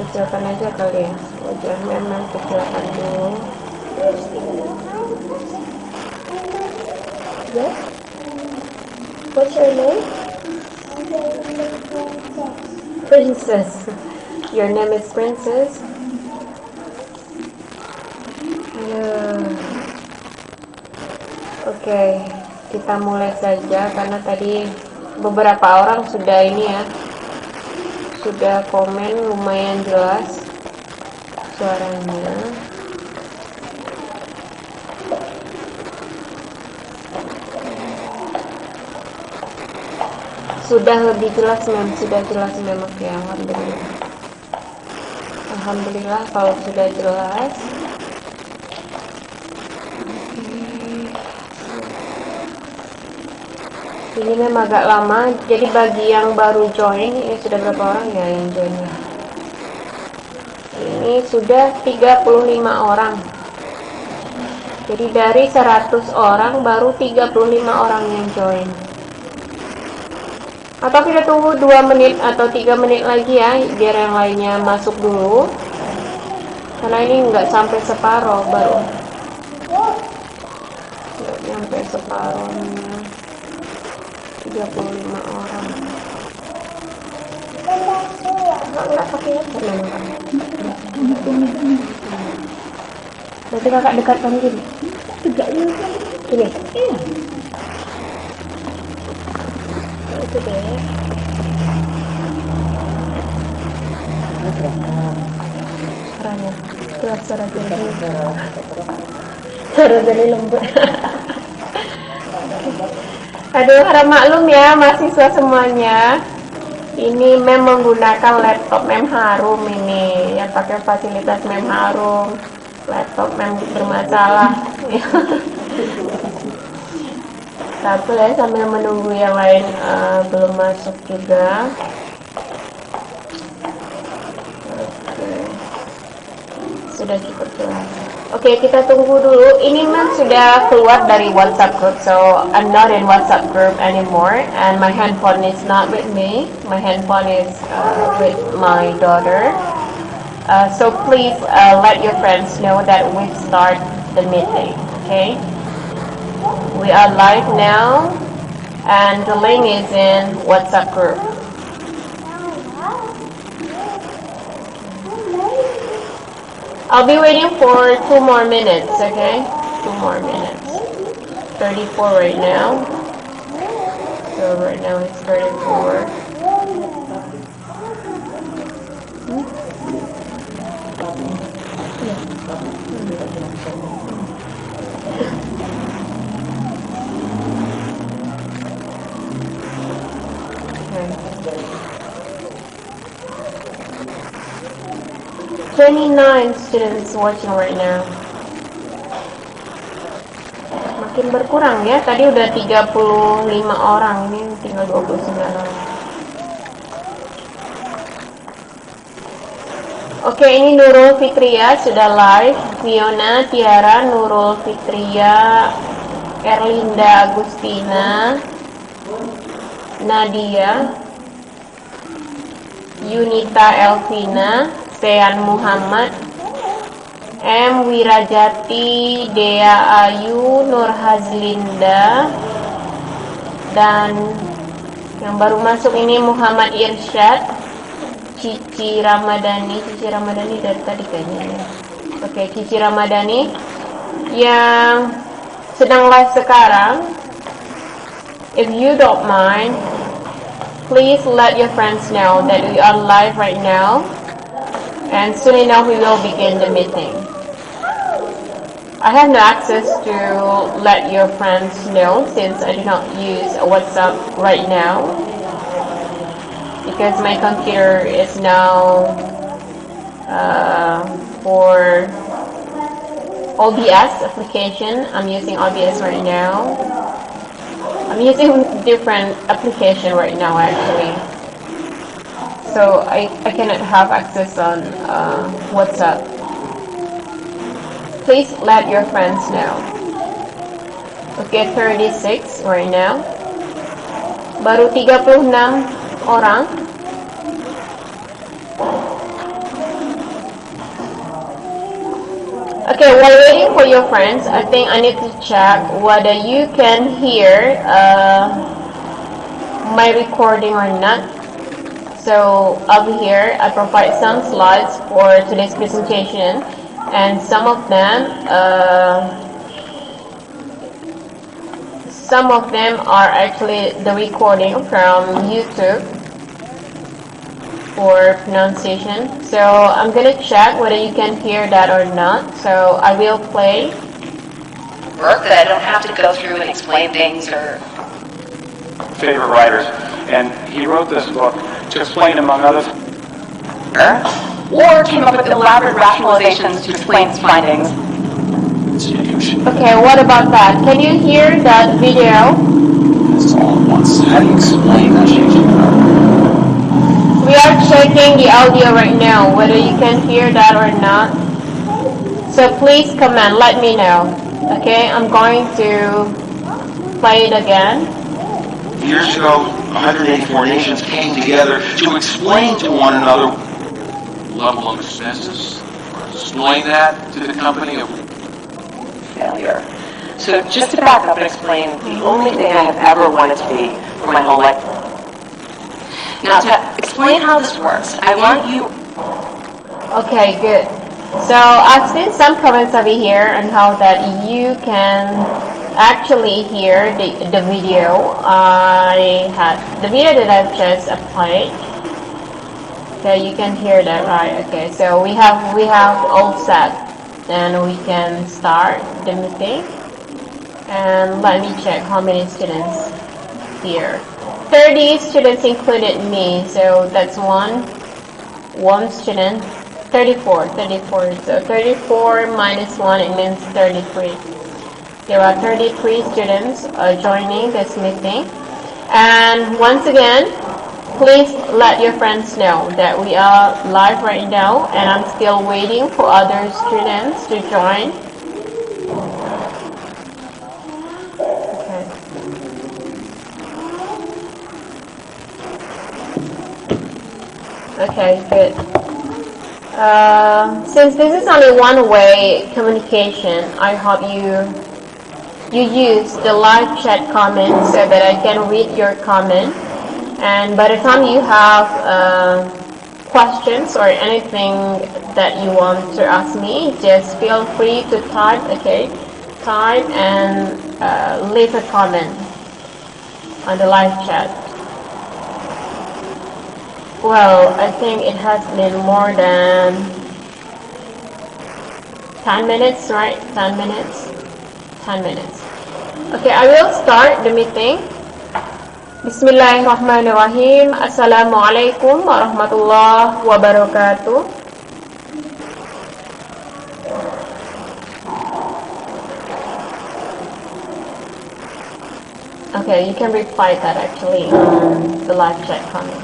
kecilkan aja kali ya. Wajah memang kecilkan dulu. Yes. What's your name? Princess. Your name is Princess. Oke, kita mulai saja karena tadi beberapa orang sudah ini ya, sudah komen lumayan jelas suaranya. Sudah lebih jelas mem, sudah jelas mem. Oke, alhamdulillah. Alhamdulillah kalau sudah jelas. Ini memang agak lama, jadi bagi yang baru join, ini sudah berapa orang ya yang join? Ini sudah 35 orang. Jadi dari 100 orang baru 35 orang yang join. Atau kita tunggu 2 menit atau 3 menit lagi ya, biar yang lainnya masuk dulu. Karena ini nggak sampai separuh baru. Nggak sampai separuhnya. 35 orang. Enggak pakai headset memang. Berarti kakak dekatkan gini. Tegaknya gini. Iya. Itu deh. Suaranya. Suara jadi. Suara jadi lembut. Aduh, harap maklum ya mahasiswa semuanya. Ini mem menggunakan laptop mem harum ini, yang pakai fasilitas mem harum. Laptop mem bermasalah. Satu ya, sambil menunggu yang lain belum masuk juga. Oke. Sudah cukup jelas. Oke, kita tunggu dulu. Ini mem sudah keluar dari WhatsApp group, so I'm not in WhatsApp group anymore, and my handphone is not with me. My handphone is with my daughter. So please let your friends know that we've started the meeting. Okay, we are live now, and the link is in WhatsApp group. I'll be waiting for 2 more minutes, okay? 2 more minutes. 34 right now. So right now it's 34. Okay. 29 students watching right now. Makin berkurang ya. Tadi udah 35 orang, ini tinggal 29 orang. Oke, ini Nurul Fitria sudah live. Fiona, Tiara, Nurul Fitria, Erlinda Agustina, Nadia, Yunita Elvina, Sean Muhammad, M. Wirajati, Dea Ayu, Nur Hazlinda, dan yang baru masuk ini Muhammad Irsyad, Cici Ramadhani. Cici Ramadhani dari tadi kayaknya ya. Oke, Cici Ramadhani yang sedang live sekarang. If you don't mind, please let your friends know that we are live right now. And soon enough we will begin the meeting. I have no access to let your friends know since I do not use WhatsApp right now, because my computer is now for OBS application. I'm using OBS right now. I'm using different application right now actually. So I cannot have access on WhatsApp. Please let your friends know. Okay, 36 right now. Baru 36 orang. Okay, while waiting for your friends, I think I need to check whether you can hear my recording or not. So over here, I provide some slides for today's presentation, and some of them are actually the recording from YouTube for pronunciation. So I'm gonna check whether you can hear that or not. So I will play. Work that I don't have to go through and explain things or favorite writers, and he wrote this book to explain, among others, or came up with elaborate rationalizations to explain his findings. Okay, what about that? Can you hear that video? It's all at once. How do you explain that changing? We are checking the audio right now, whether you can hear that or not. So please comment, let me know. Okay, I'm going to play it again. Years ago, 184 nations came together to explain to one another level of expenses, explain that to the company of Failure. So just to back up and explain, the only thing I have ever wanted to be for my whole life. Now to explain how this works, I want you... Okay, good. So I've seen some comments over here on how that you can actually hear the video. I had the video that I've just played. Okay, you can hear that, right? Okay, so we have all set. Then we can start the meeting. And let me check how many students here. 30 students included me, so that's one student. 34. So 34 minus 1, it means 33. There are 33 students joining this meeting. And once again, please let your friends know that we are live right now, and I'm still waiting for other students to join. Okay, good. Since this is only one-way communication, I hope you use the live chat comment so that I can read your comment. And by the time you have questions or anything that you want to ask me, just feel free to type, okay? Type and leave a comment on the live chat. Well, I think it has been more than 10 minutes, right? 10 minutes? 10 minutes. Okay, I will start the meeting. Bismillahirrahmanirrahim. Assalamualaikum warahmatullahi wabarakatuh. Okay, you can reply that actually on the live chat comment.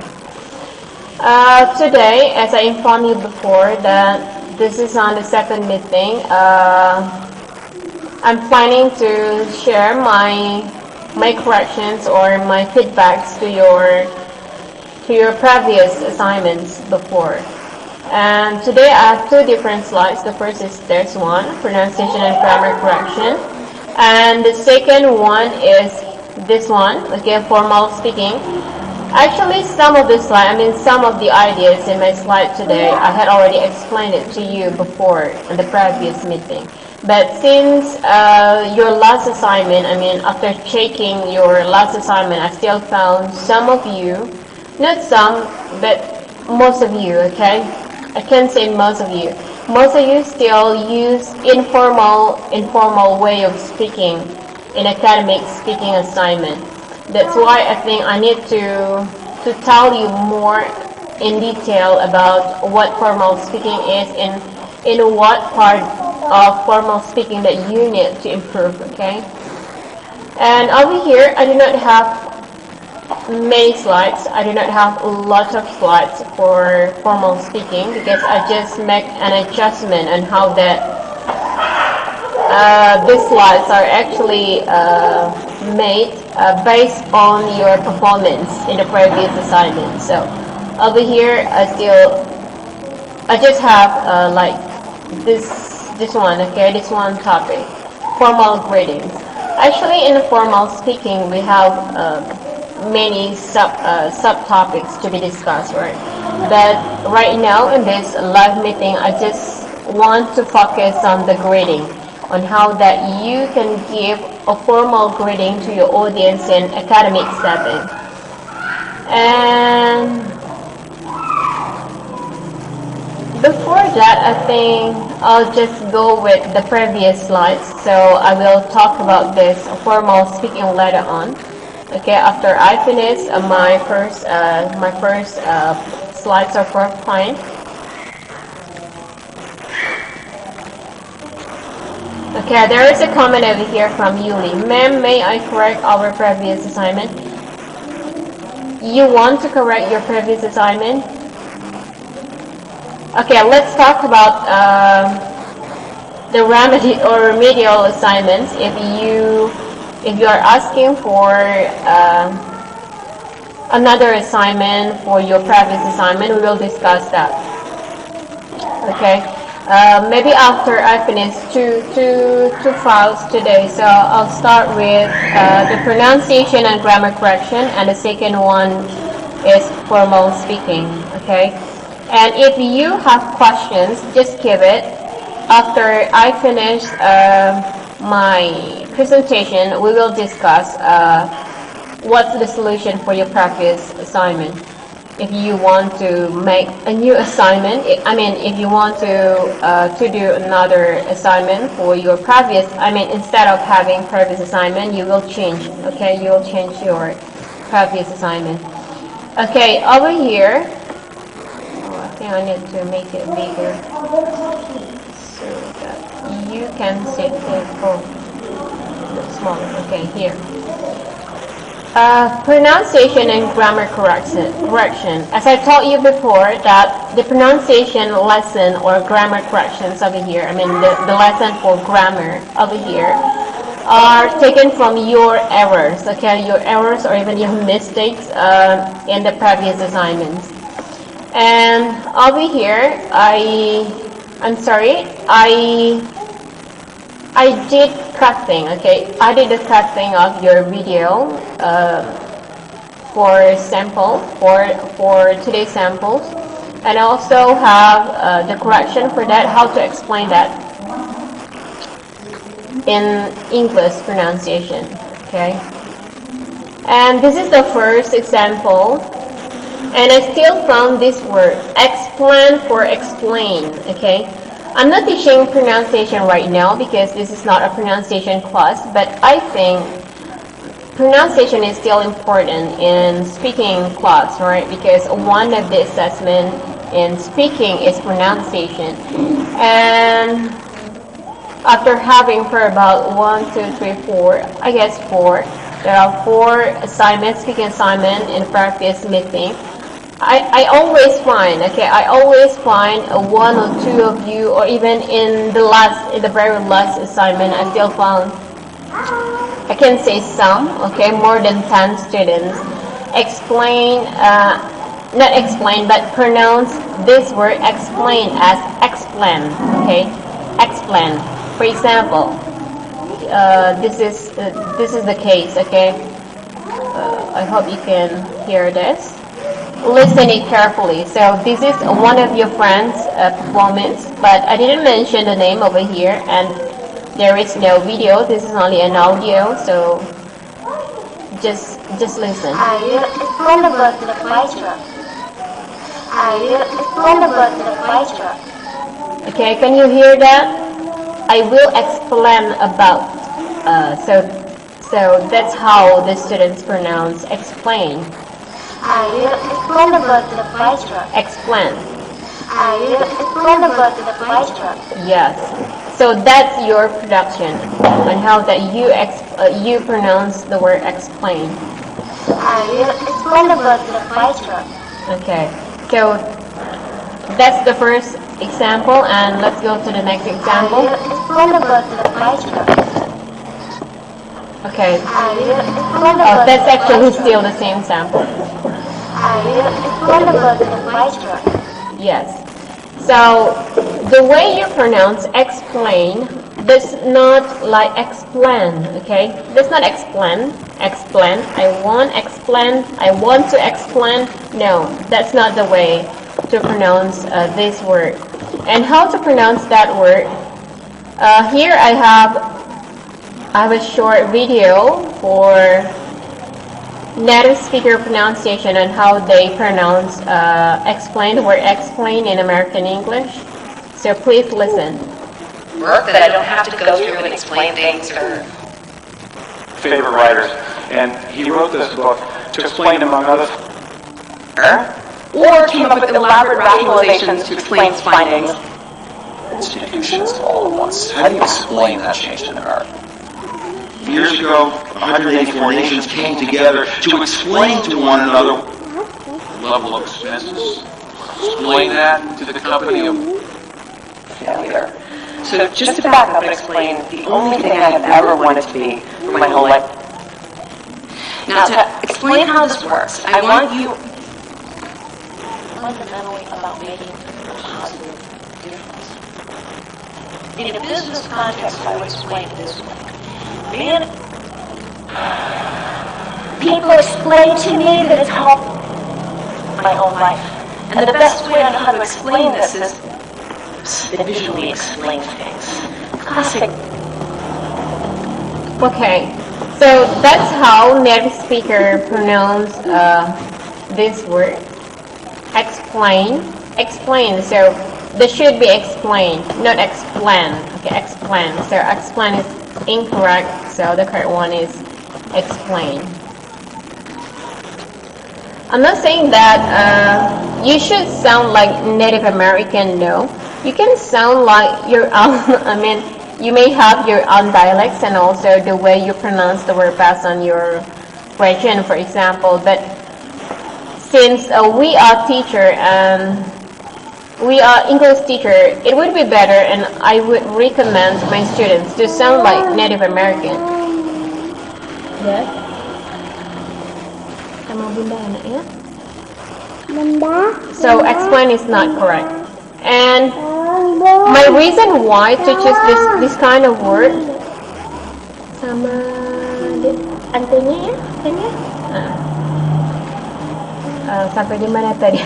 Today, as I informed you before, that this is on the second meeting. I'm planning to share my corrections or my feedbacks to your previous assignments before. And today I have two different slides. The first is there's one, pronunciation and grammar correction, and the second one is this one, okay, formal speaking. Actually, some of the ideas in my slide today, I had already explained it to you before in the previous meeting. But since your last assignment, after checking your last assignment, I still found some of you, not some, but most of you, okay? I can't say most of you. Most of you still use informal way of speaking in academic speaking assignment. That's why I think I need to tell you more in detail about what formal speaking is and in what part of formal speaking that you need to improve, okay? And over here, I do not have many slides. I do not have a lot of slides for formal speaking because I just make an adjustment on how that these slides are actually made based on your performance in the previous assignment. So over here, I just have like this this one, okay, this one topic, formal greetings. Actually, in formal speaking, we have many subtopics to be discussed, right? But right now in this live meeting, I just want to focus on the greeting, on how that you can give a formal greeting to your audience in academic setting. And before that, I think I'll just go with the previous slides. So I will talk about this formal speaking later on. Okay, after I finish my first slides of PowerPoint. Okay, there is a comment over here from Yuli. Ma'am, may I correct our previous assignment? You want to correct your previous assignment? Okay, let's talk about the remedial assignments. If you are asking for another assignment for your previous assignment, we will discuss that. Okay, maybe after I finish two files today, so I'll start with the pronunciation and grammar correction, and the second one is formal speaking. Okay. And if you have questions, just give it. After I finish my presentation, we will discuss what's the solution for your previous assignment. If you want to make a new assignment, if you want to do another assignment for your previous, instead of having previous assignment, you will change. Okay, you will change your previous assignment. Okay, over here. I think I need to make it bigger so that you can see it. Oh, it's smaller. Okay, here. Pronunciation and grammar correction. As I told you before, that the pronunciation lesson or grammar corrections over here, the lesson for grammar over here, are taken from your errors. Okay, your errors or even your mistakes in the previous assignments. And over here, I did cutting. Okay, I did the cutting of your video for sample for today's samples, and I also have the correction for that, how to explain that in English pronunciation. Okay, and this is the first example. And I still found this word, explain for explain, okay? I'm not teaching pronunciation right now because this is not a pronunciation class, but I think pronunciation is still important in speaking class, right? Because one of the assessment in speaking is pronunciation. And after having for about 1, 2, 3, 4, I guess 4, there are 4 assignments, speaking assignment in practice meeting. I always find, one or two of you, or even in the very last assignment, I still found, I can say some, okay, more than 10 students but pronounce this word explain as explain, okay, explain. For example, this is the case, okay. I hope you can hear this. Listen it carefully. So this is one of your friends' performance, but I didn't mention the name over here, and there is no video. This is only an audio, so just listen. I will explain about the question. I will explain about the question. Okay, can you hear that? I will explain about. So that's how the students pronounce explain. I will explain about the question. Explain. I will explain about the question. Yes. So that's your production on how that you pronounce the word explain. I will explain about the question. Okay. So that's the first example, and let's go to the next example. I will explain about the question. Okay. I will explain about That's the actually question. still the same sample. I will explain about the question. Yes. So the way you pronounce explain, that's not like explain, okay? That's not explain, I want to explain. No, that's not the way to pronounce this word. And how to pronounce that word? Here I have a short video for native speaker pronunciation and how they pronounce explain, the word explain in American English. So please listen. Work that I don't have to go through and explain things or... Favorite writers. And he wrote this book to explain, among other or came up with elaborate rationalizations to explain his findings. Institutions all at once. How do you explain that change in America? Years ago, 184 nations came together to explain to one another level of expenses. Explain that to the company of Failure. So just to back up and explain, the only thing I have ever wanted to be for my whole life. Now to explain how this works, I want you fundamentally about making a positive difference. In a business context, I would explain it this way. People explain to me that it's helped my own life. And the best way I know how to explain this is to visually explain things. Classic. Okay, so that's how native speaker pronounce this word. Explain. So this should be explained, not explain. Okay, explain. So explain is incorrect. So the correct one is explain. I'm not saying that you should sound like Native American. No, you can sound like your own. I mean, you may have your own dialects and also the way you pronounce the word based on your region, for example. But since we are teacher and we are English teacher, it would be better, and I would recommend my students to sound like Native American. Yes. So explain is not correct. And my reason why to choose this kind of word sama antenya sampai di mana tadi?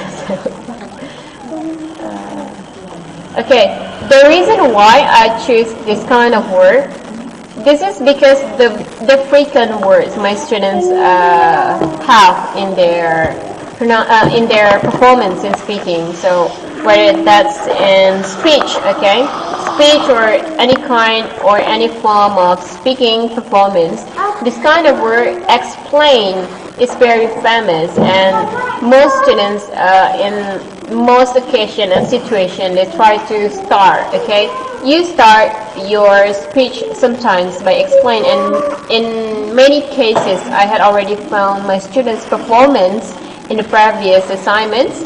Okay, the reason why I choose this kind of word, this is because the frequent words my students have in their performance in speaking. So whether that's in speech, okay, speech or any kind or any form of speaking performance, this kind of word explain is very famous, and most students in most occasion and situation they try to start, okay, you start your speech sometimes by explain, and in many cases I had already found my students' performance in the previous assignments,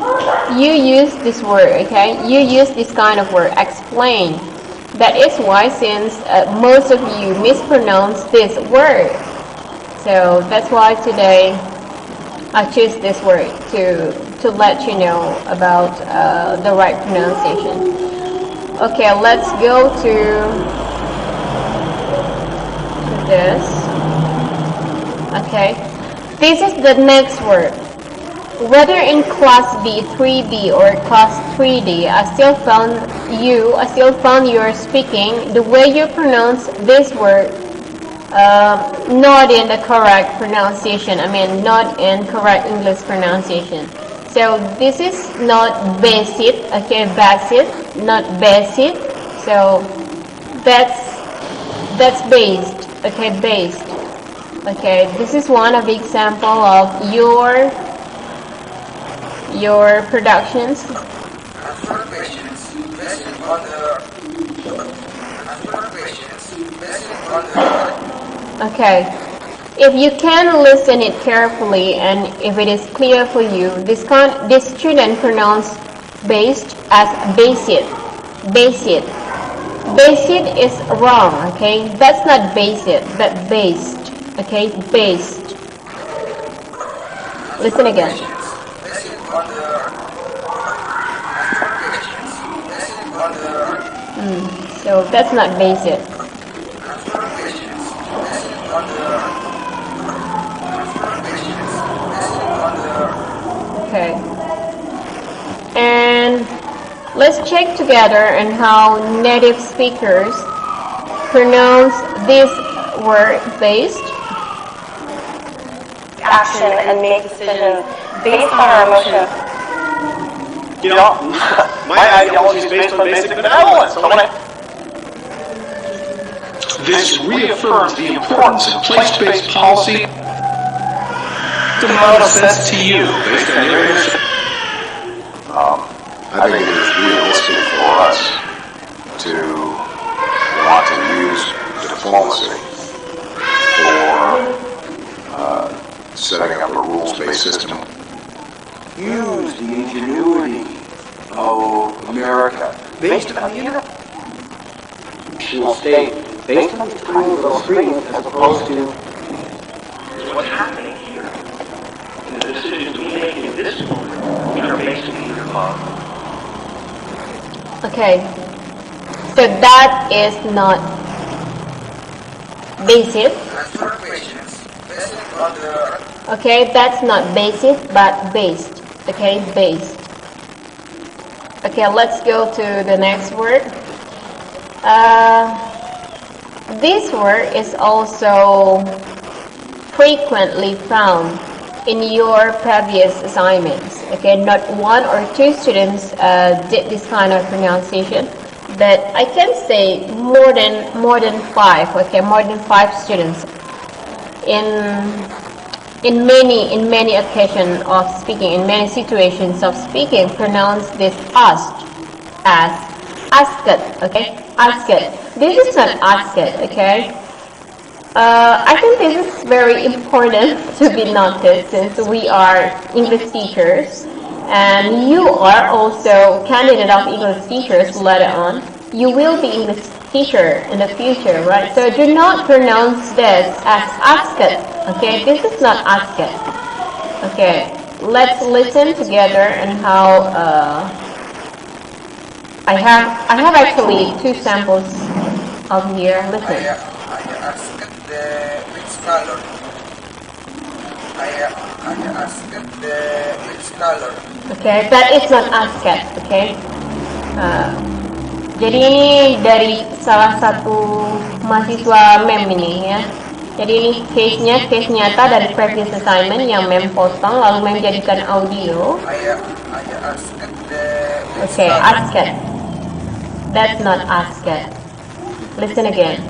you use this word, okay, you use this kind of word, explain. That is why, since most of you mispronounce this word, so that's why today I choose this word to let you know about the right pronunciation. Okay, let's go to this. Okay, this is the next word. Whether in class B, 3B, or class 3D, I still found you are speaking the way you pronounce this word not in the correct pronunciation. I mean, not in correct English pronunciation. So this is not basic, okay, basic, not basic. So that's based, okay, based. Okay, this is one of the example of your productions. Okay, if you can listen it carefully and if it is clear for you, this student pronounce based as basic. Basic is wrong, okay? That's not basic, but based, okay? Based. Listen again. So that's not basic. Okay. And let's check together on how native speakers pronounce this word based. Action and make decisions based on our emotions. You know, my ideology is based on basic benevolence. This reaffirms the importance of place-based policy. The model says to you, based on your initiative. I think it is realistic for us to want to use diplomacy for setting up a rules-based system. Use the ingenuity of America based on the international state, based on the tiny little screens, as opposed to What's happening here? And the decisions we make in this moment are based on Okay. So that is not basic. Okay, that's not basic, but based. Okay, based. Okay, let's go to the next word. This word is also frequently found in your previous assignments. Okay, not one or two students did this kind of pronunciation, but I can say more than five. Okay, more than 5 students in many occasions of speaking, in many situations of speaking, pronounce this asked as asked. Okay, asked. This is not asked. Okay. I think this is very important to be noted since we are English teachers and you are also candidate of English teachers later on. You will be English teacher in the future, right? So do not pronounce this as asked. Okay, this is not asked. Okay, let's listen together and how I have actually 2 samples of here. Listen. Which color? I asked which color. Okay, that is not asked. Okay. Jadi ini dari salah satu mahasiswa MEM ini ya. Jadi ini case nyata dari previous assignment yang MEM potong lalu MEM jadikan audio. Okay, asked. That's not asked. Listen again.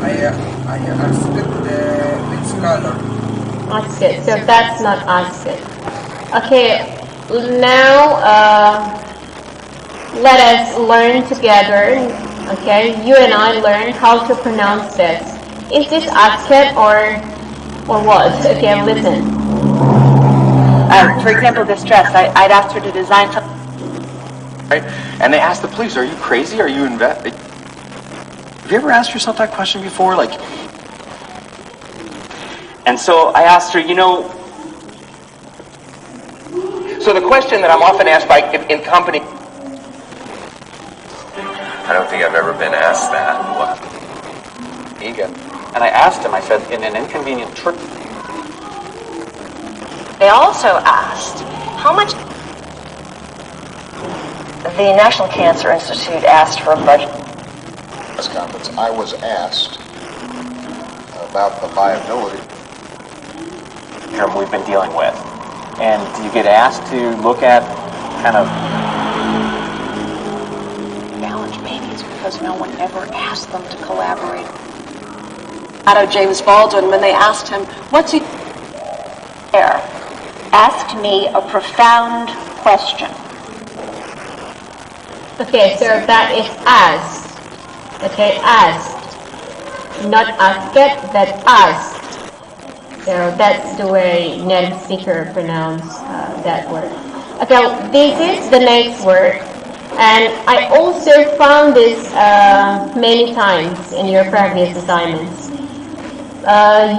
I asked which color. Asked. So that's not asked. Okay, now let us learn together. Okay, you and I learn how to pronounce this. Is this asked or what? Okay, listen. For example, this dress, I'd asked her to design something. Right? And they ask the police, are you crazy? Are you Have you ever asked yourself that question before? And so I asked her, so the question that I'm often asked by in company. I don't think I've ever been asked that. What? Egan. And I asked him, I said, in an inconvenient trip. They also asked how much. The National Cancer Institute asked for a budget. Press conference, I was asked about the viability We've been dealing with. And you get asked to look at kind of Challenge maybe it's because no one ever asked them to collaborate. Out of James Baldwin, when they asked him, what's he there? Asked me a profound question. Okay, so that is asked. Okay, asked. Not asked, but asked. So that's the way native speaker pronounce that word. Okay, this is the next word. And I also found this many times in your previous assignments.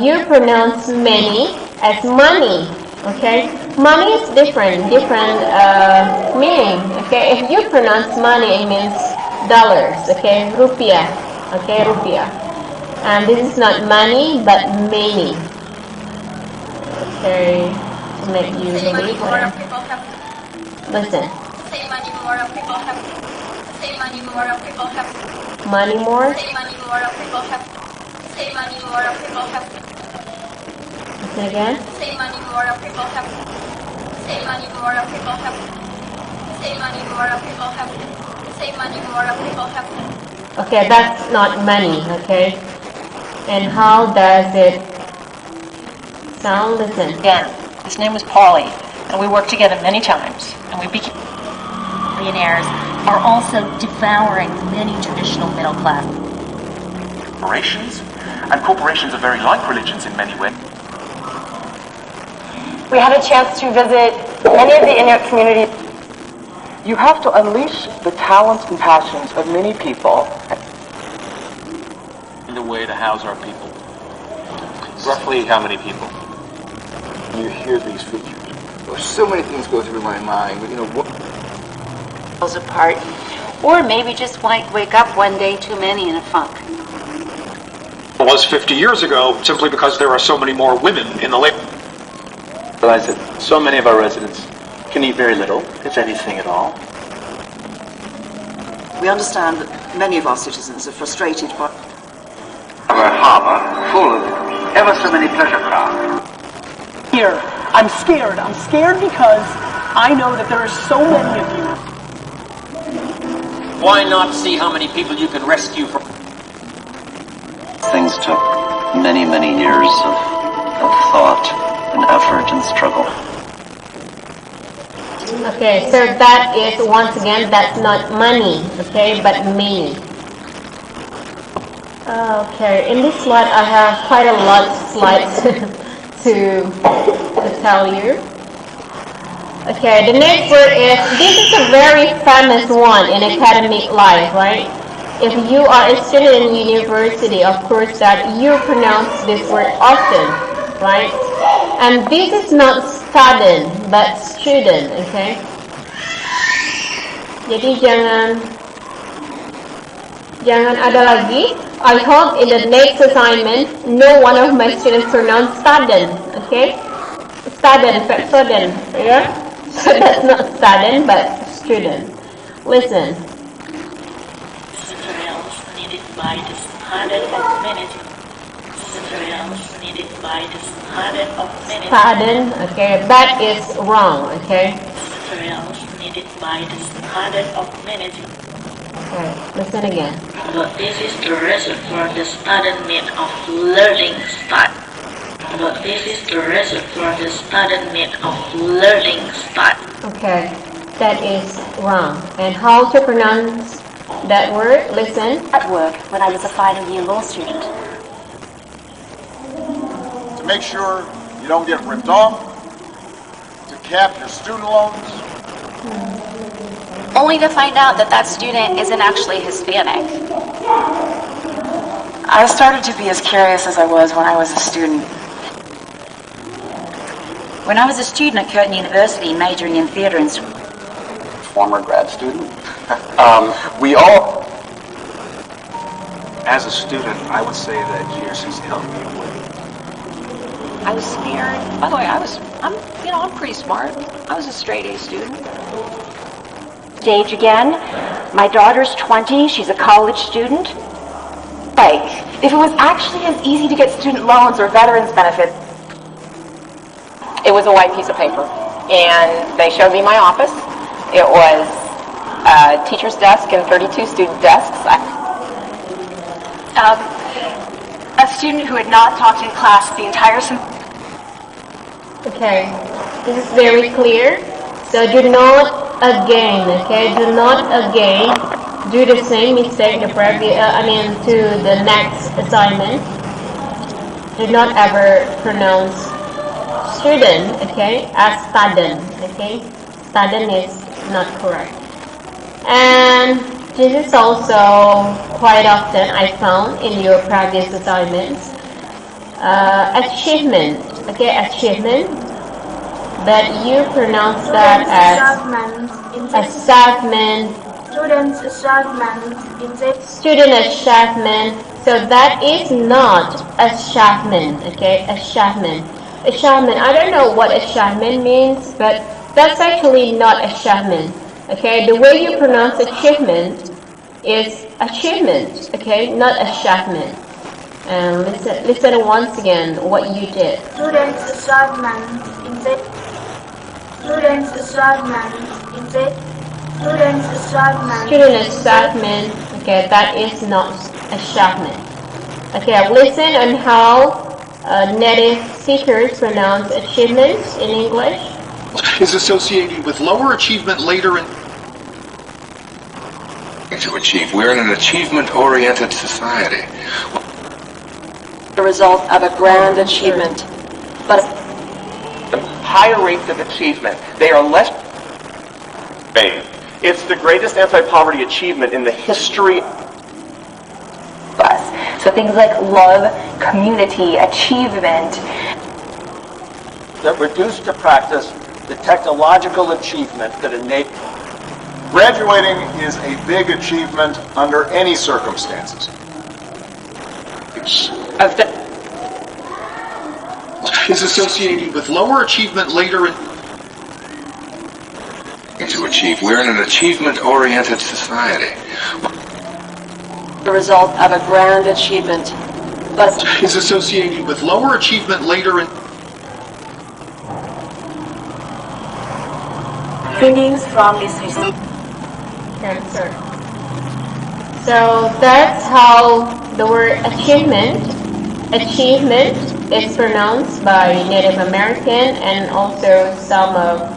You pronounce many as money. Okay, money is different meaning. Okay, if you pronounce money, it means dollars, okay, rupiah, okay, rupiah. And this is not money, but many. Okay, to make you believe what I'm... Listen. Say money more, people have. Say money more, people have. Money more? Say money more, people have. Say money more, people have. Listen again. Say money more, people have. Say money more, people have. Say money more, people have. Say money more, people have. Okay, that's not money, okay? And how does it sound? Listen. Again, his name was Paulie, and we worked together many times, and we became millionaires are also devouring many traditional middle class. Corporations, and corporations are very like religions in many ways. We had a chance to visit many of the Inuit communities. You have to unleash the talents and passions of many people. The way to house our people. Roughly how many people? You hear these features. There's so many things go through my mind. But, what apart, or maybe just might wake up one day too many in a funk. It was 50 years ago, simply because there are so many more women in the labor. Realize that so many of our residents can eat very little, if anything at all. We understand that many of our citizens are frustrated by our harbour full of ever so many pleasure craft. Here, I'm scared. I'm scared because I know that there are so many of you. Why not see how many people you can rescue from? Things took many, many years of thought and effort and struggle. Okay, so that is, once again, that's not money, okay, but meaning. Okay, in this slide I have quite a lot of slides to tell you. Okay, the next word is, this is a very famous one in academic life, right? If you are a student in university, of course that you pronounce this word often, right? And this is not student, but student, okay? Jadi jangan ada lagi. I hope in the next assignment, no one of my students pronounce student, okay? Student, yeah? So that's not student, but student. Listen. Materials needed by the student of management. Materials needed by the student of management. Student, okay, that is wrong, okay? Materials needed by the student of management. Okay, listen again. But this is the reason for the student need of learning start. But this is the reason for the student need of learning start. Okay, that is wrong. And how to pronounce that word? Listen. At work when I was a final year law student. To make sure you don't get ripped off, to cap your student loans. Only to find out that that student isn't actually Hispanic. I started to be as curious as I was when I was a student. When I was a student at Curtin University majoring in theatre and... Former grad student. We all... As a student, I would say that GRCC helped me with. I was scared. By the way, I'm pretty smart. I was a straight A student. Stage again. My daughter's 20. She's a college student. Like, if it was actually as easy to get student loans or veterans benefits. It was a white piece of paper. And they showed me my office. It was a teacher's desk and 32 student desks. A student who had not talked in class the entire semester. Okay, this is very clear. So do not again, okay? Do not again do the same mistake to the next assignment. Do not ever pronounce student, okay, as student, okay? Student is not correct. And this is also quite often I found in your previous assignments. Achievement, okay, achievement, but you pronounce that as achievement, Students' achievement in the Student achievement. So that is not achievement, okay? Achievement. Achievement. I don't know what achievement means, but that's actually not achievement, okay? The way you pronounce achievement is achievement, okay? Not achievement. And listen once again what you did. students' achievement in the students' achievement in the students' achievement. Student achievement, okay, that is not achievement. Okay, listen on how native speakers pronounce achievements in English. Is associated with lower achievement later in... To achieve. We're in an achievement-oriented society. The result of a grand achievement, but higher rates of achievement. They are less. It's the greatest anti-poverty achievement in the history. So things like love, community, achievement. That reduce to practice the technological achievement that enables. Graduating is a big achievement under any circumstances. Is associated with lower achievement later in... To achieve. We're in an achievement-oriented society. The result of a grand achievement, but is associated with lower achievement later in... Findings from this research. Answer. So that's how the word achievement is pronounced by Native American and also some of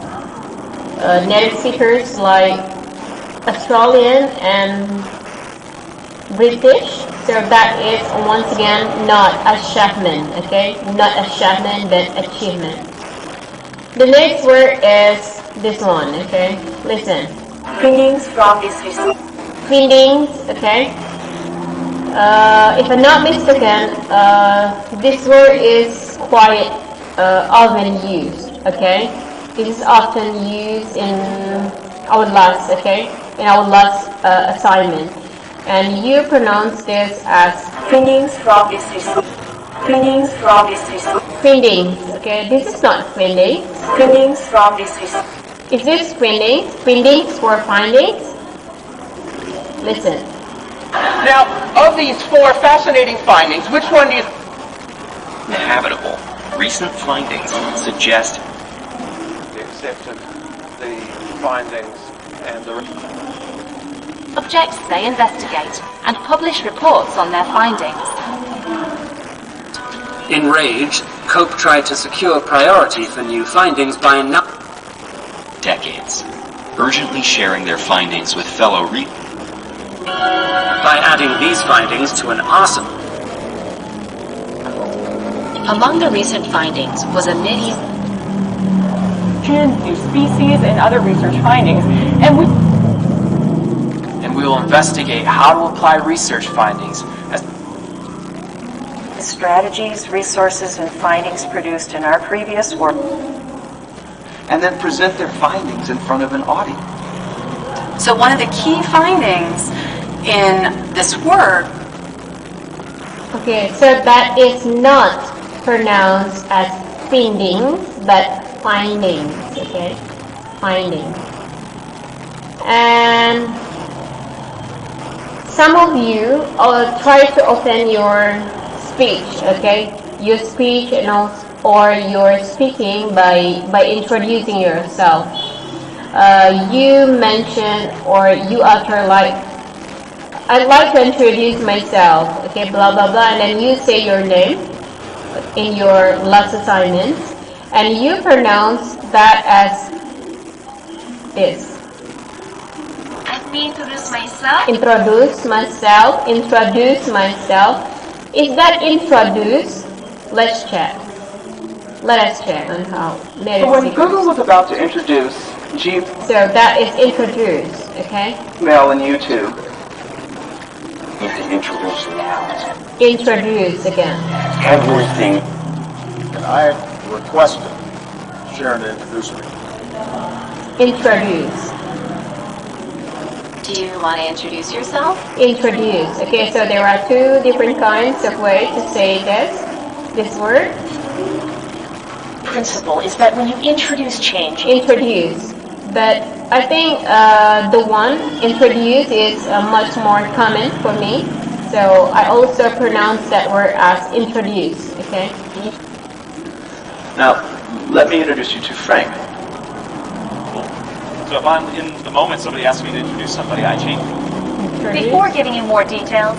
native speakers like Australian and British. So that is once again not achievement, okay? Not achievement, but achievement. The next word is this one, okay? Listen. Findings from this research. Findings, okay? If I'm not mistaken, this word is quite often used, okay? This is often used in our last, okay? In our last assignment. And you pronounce this as Findings from this research. Findings from this research. findings, okay? This is not findings. Findings from this research. Is this findings? Findings for findings? Listen. now of these four fascinating findings, which one do you? Inhabitable. Recent findings suggest They accepted the findings and the... Objects they investigate and publish reports on their findings. Enraged, Cope tried to secure priority for new findings by decades, urgently sharing their findings with fellow by adding these findings to an arsenal. Among the recent findings was a new species and other research findings, and we will investigate how to apply research findings as strategies, resources, and findings produced in our previous work. And then present their findings in front of an audience. So one of the key findings in this work. Okay, so that is not pronounced as findings, but findings, okay? Findings. And some of you try to open your speech, okay? Your speech and also, or your speaking by introducing yourself. You mention or you utter like, I'd like to introduce myself, okay, blah, blah, blah, and then you say your name in your last assignment, and you pronounce that as this. Let me introduce myself. Introduce myself. Is that introduce? Let's check. Let us check on how native So when speakers. Google was about to introduce So that is introduce, okay? Gmail and YouTube. need to introduce now. Introduce again. Everything. And I requested Sharon to introduce me. Introduce. Do you want to introduce yourself? Introduce. Okay, so there are two different kinds of ways to say this word. Principle is that when you introduce change, Introduce. But I think the one introduce is much more common for me. So I also pronounce that word as introduce. Okay. Now, let me introduce you to Frank. So if I'm in the moment somebody asks me to introduce somebody, I change. Before giving you more details,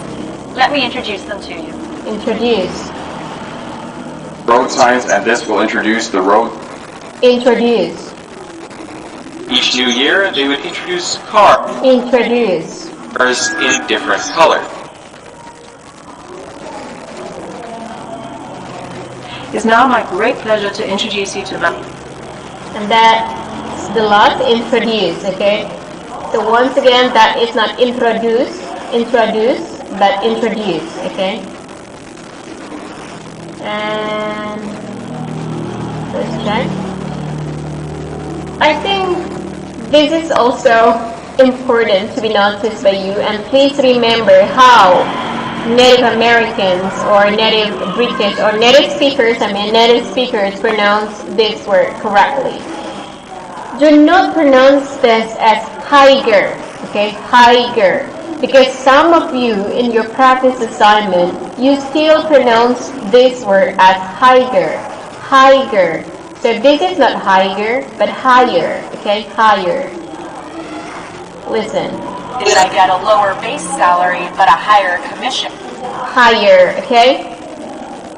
let me introduce them to you. Introduce. Road signs, and this will introduce the road. Introduce. Each new year, they would introduce cars Introduce. in different colors. It's now my great pleasure to introduce you to my... And that's the last, introduce, okay? So once again, that is not introduce, but introduce, okay? And let's check. I think this is also important to be noticed by you, and please remember how Native Americans or Native British or native speakers pronounce this word correctly. Do not pronounce this as higer, okay, higer, because some of you in your practice assignment, you still pronounce this word as higer, higer. So this is not higer, but higher, okay, higher. Listen. Did I get a lower base salary but a higher commission? Higher, okay?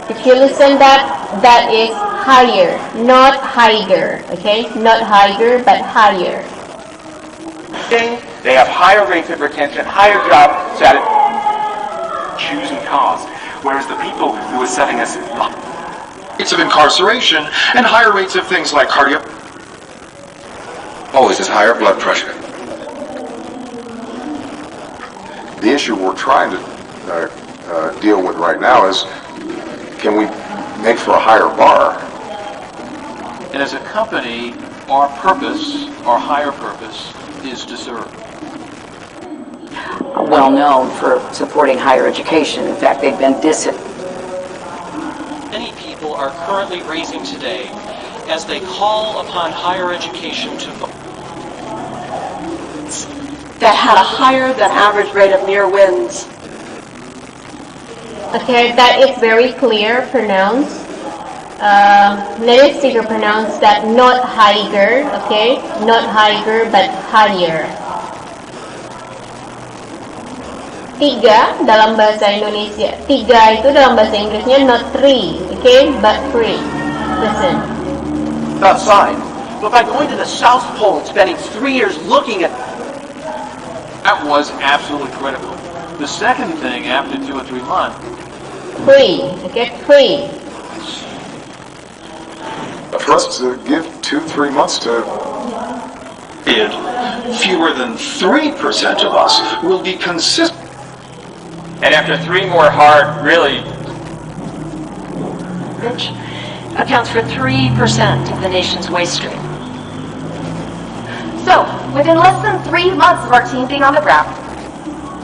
If you listen that is higher, not higher, okay? Not higher, but higher. They have higher rates of retention, higher job satisfaction, choosing cause, whereas the people who are setting us Rates of incarceration and higher rates of things like cardio. Always is higher blood pressure. The issue we're trying to deal with right now is, can we make for a higher bar? And as a company, our purpose, our higher purpose, is to serve. Well known for supporting higher education. In fact, they've been Many people are currently raising today as they call upon higher education to that had a higher than average rate of near wins. Okay, that is very clear pronounced. Native speaker pronounced that not higher, okay? Not higher, but higher. 3 dalam bahasa Indonesia. 3 itu dalam bahasa Inggrisnya not 3, okay? But 3. Listen. outside. But by going to the South Pole and spending 3 years looking at... That was absolutely critical. The second thing after 2 or 3 months... 3, okay? 3. For us to give 2-3 months to... Fewer than 3% of us will be consistent. And after 3 more hard, really... Which accounts for 3% of the nation's waste stream. So, within less than 3 months of our team being on the ground,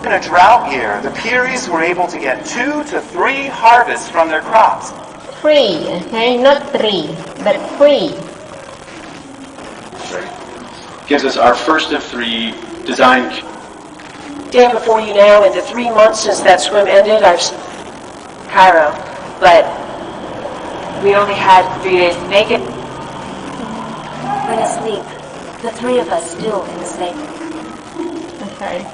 In a drought year, the Pearies were able to get 2 to 3 harvests from their crops. 3, okay? Not 3, but 3. Gives us our first of 3 design. Day before you now, in the 3 months since that swim ended, I've Cairo, but we only had 3 days to make it. When asleep, the 3 of us still in the same. Okay.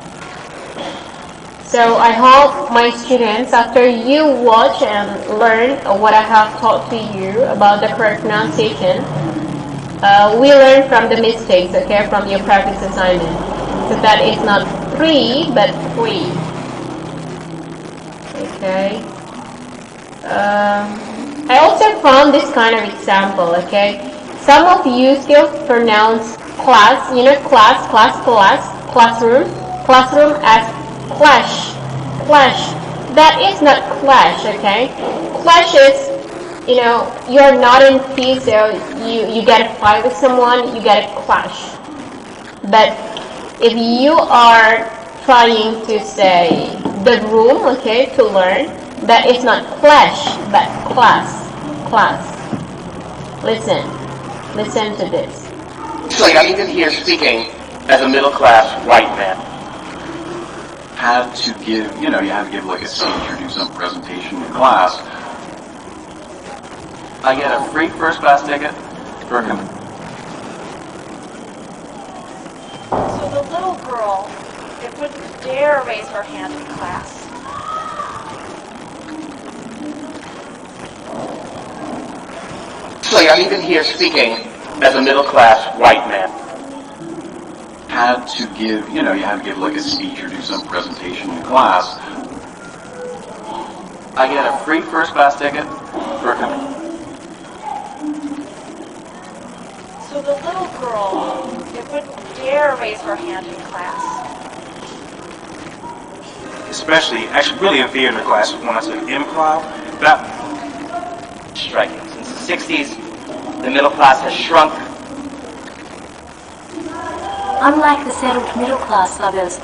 So I hope my students, after you watch and learn what I have taught to you about the correct pronunciation, we learn from the mistakes, okay, from your practice assignment. So that is not 3, but 3. Okay. I also found this kind of example, okay. Some of you still pronounce class, you know, classroom as clash. That is not clash, okay. Clash is, you know, you're not in peace, so you get a fight with someone, you get a clash. But if you are trying to say the room, okay, to learn, that is not clash, but class. Listen to this. Actually, I'm even here speaking as a middle-class white man. Had to give, you have to give like a speech or do some presentation in class. I get a free first-class ticket for a So the little girl, it wouldn't dare raise her hand in class. Actually, I'm even here speaking as a middle-class white man. Had to give, you have to give like a speech or do some presentation in class. I get a free first-class ticket for a So the little girl, it wouldn't dare raise her hand in class. Especially, actually really in theater class when I took improv, that striking. Since the 60s, the middle class has shrunk. Unlike the settled middle class others,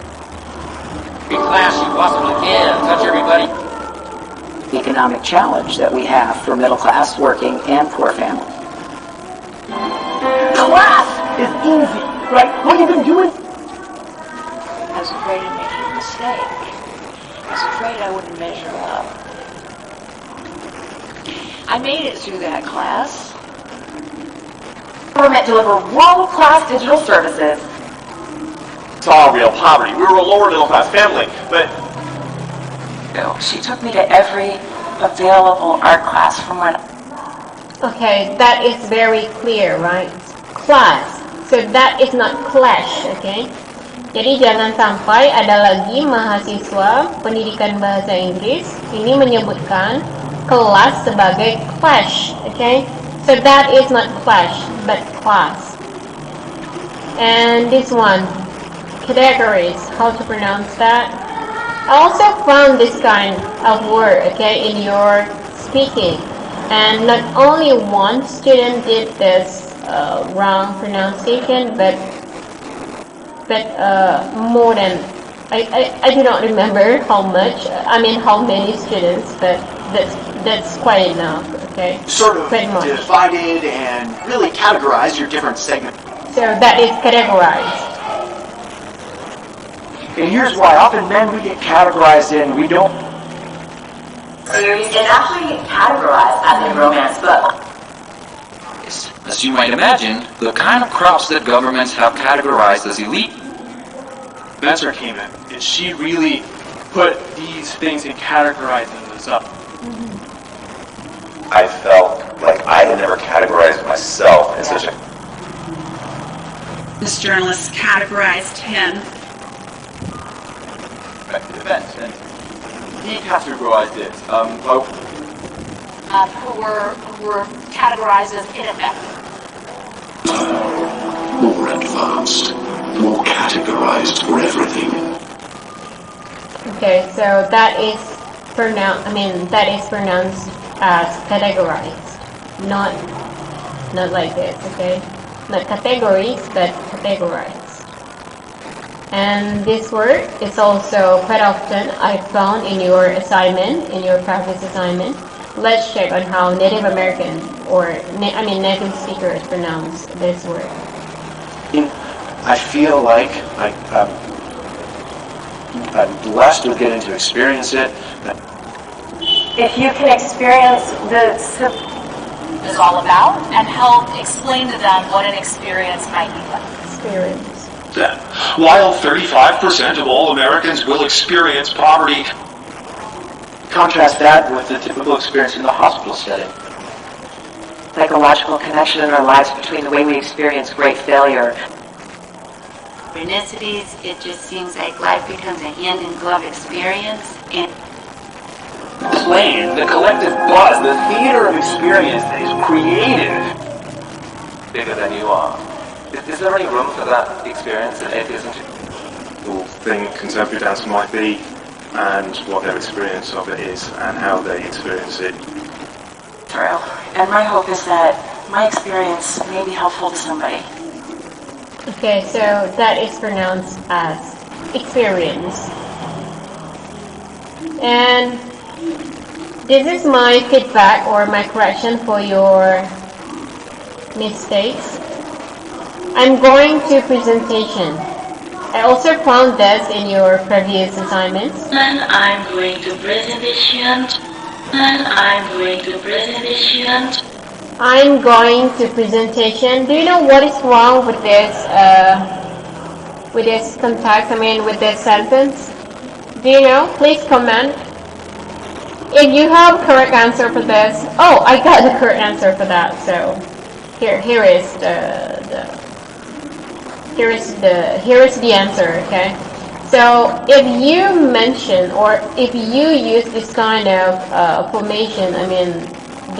Every class you possibly can, touch everybody. Economic challenge that we have for middle class, working, and poor families. Class is easy, right? What have you been doing? I was afraid of making a mistake. I was afraid I wouldn't measure up. I made it through that class. Government deliver world-class digital services. Saw real poverty. We were a lower middle class family, but She took me to every available art class from when. Okay, that is very clear, right? Class. So that is not clash, okay? Jadi jangan sampai ada lagi mahasiswa pendidikan bahasa Inggris ini menyebutkan kelas sebagai clash, okay? So that is not clash, but class. And this one, categories, how to pronounce that? I also found this kind of word, okay, in your speaking. And not only one student did this wrong pronunciation, but more than, I do not remember how much, how many students, but that's quite enough, okay? Sort of divided and really categorize your different segments. So that is categorized. And here's why. Often men, we get categorized in, we don't... Series is actually categorized as a romance book. As you might imagine, the kind of crops that governments have categorized as elite. Spencer came in, and she really put these things and categorizing this up. I felt like I had never categorized myself in such a... This journalist categorized him. events, and he categorized it. Who were categorized as ineffective. More advanced, more categorized for everything. Okay, so that is pronounced as categorized, not like this, okay? Not categories, but categorized. And this word is also quite often I found in your assignment, in your practice assignment. Let's check on how Native American or native speakers pronounce this word. I feel like I'm blessed with getting to experience it. If you can experience this is all about and help explain to them what an experience might be like. Experience. While 35% of all Americans will experience poverty. Contrast that with the typical experience in the hospital setting. Psychological connection in our lives between the way we experience great failure. Synchronicities, it just seems like life becomes a hand-in-glove experience. And plane, the collective buzz, the theater of experience that is created bigger than you are. Is there any room for that experience in atheism? People think contemporary dance might be, and what their experience of it is, and how they experience it. True. And my hope is that my experience may be helpful to somebody. Okay, so that is pronounced as experience. And this is my feedback or my correction for your mistakes. I'm going to presentation. I also found this in your previous assignments. And I'm going to presentation. And I'm going to presentation. I'm going to presentation. Do you know what is wrong with this context? I mean, with this sentence? Do you know? Please comment. If you have correct answer for this, oh, I got the correct answer for that. So here is the answer. Okay. So if you mention or if you use this kind of formation, I mean,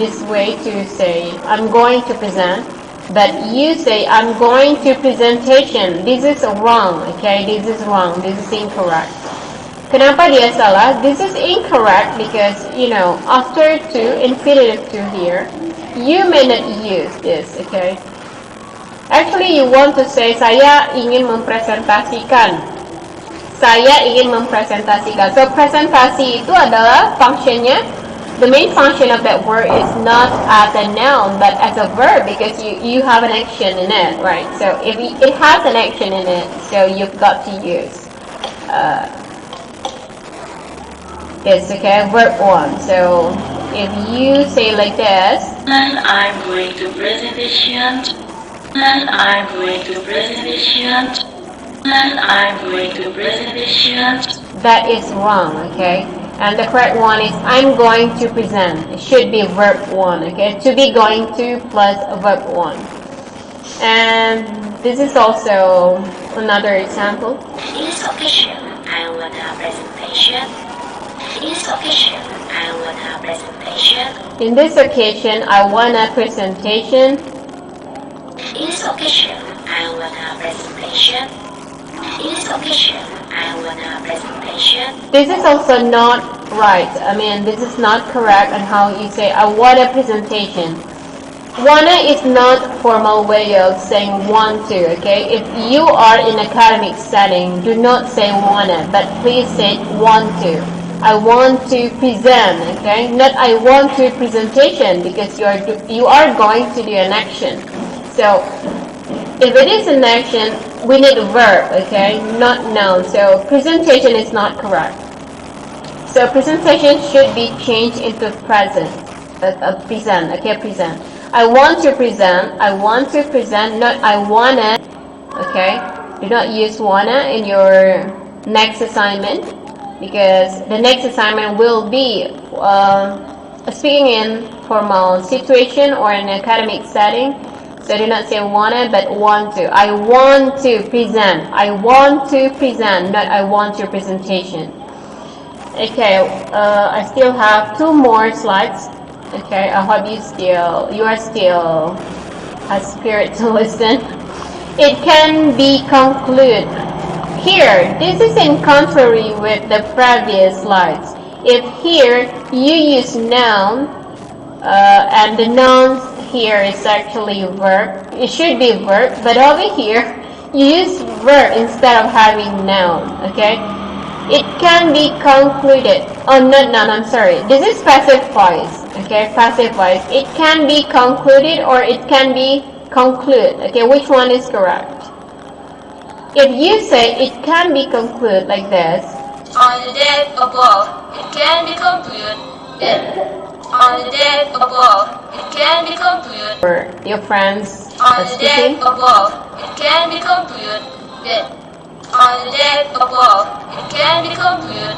this way to say I'm going to present, but you say I'm going to presentation. This is wrong. Okay. This is wrong. This is incorrect. Kenapa dia salah? This is incorrect because, you know, after to, infinitive to here, you may not use this, okay? Actually, you want to say, saya ingin mempresentasikan. Saya ingin mempresentasikan. So, presentasi itu adalah functionnya, the main function of that word is not as a noun, but as a verb because you have an action in it, right? So, if it has an action in it, so you've got to use this, okay, verb 1. So if you say like this, and I'm going to presentation, and I'm going to presentation, and I'm going to presentation, that is wrong, okay? And the correct one is I'm going to present. It should be verb 1, okay? To be going to plus verb 1. And this is also another example. In this occasion, I want a presentation. In this occasion, I want a presentation. In this occasion, I want a presentation. In this occasion, I want a presentation. In this occasion, I want a presentation. This is also not right. I mean, this is not correct on how you say I want a presentation. Wanna is not formal way of saying want to, okay? If you are in academic setting, do not say wanna, but please say want to. I want to present, okay? Not I want to presentation because you are going to do an action. So if it is an action, we need a verb, okay? Not noun. So presentation is not correct. So presentation should be changed into present, present, okay? Present. I want to present. I want to present. Not I wanna, okay? Do not use wanna in your next assignment, because the next assignment will be speaking in formal situation or an academic setting. So do not say wanna, but want to. I want to present. I want to present, not I want your presentation. Okay, I still have 2 more slides. Okay, I hope you are still a spirit to listen. It can be concluded. Here, this is in contrary with the previous slides. If here you use noun, and the noun here is actually verb, it should be verb, but over here you use verb instead of having noun, okay? It can be concluded. Oh, not noun, I'm sorry. This is passive voice, okay? Passive voice. It can be concluded or it can be conclude, okay? Which one is correct? If you say it can be concluded like this, on the date above, it can be concluded. On the date above, it can be concluded. or your friends On the date speaking, above, it can be concluded. On the date above, it can be concluded.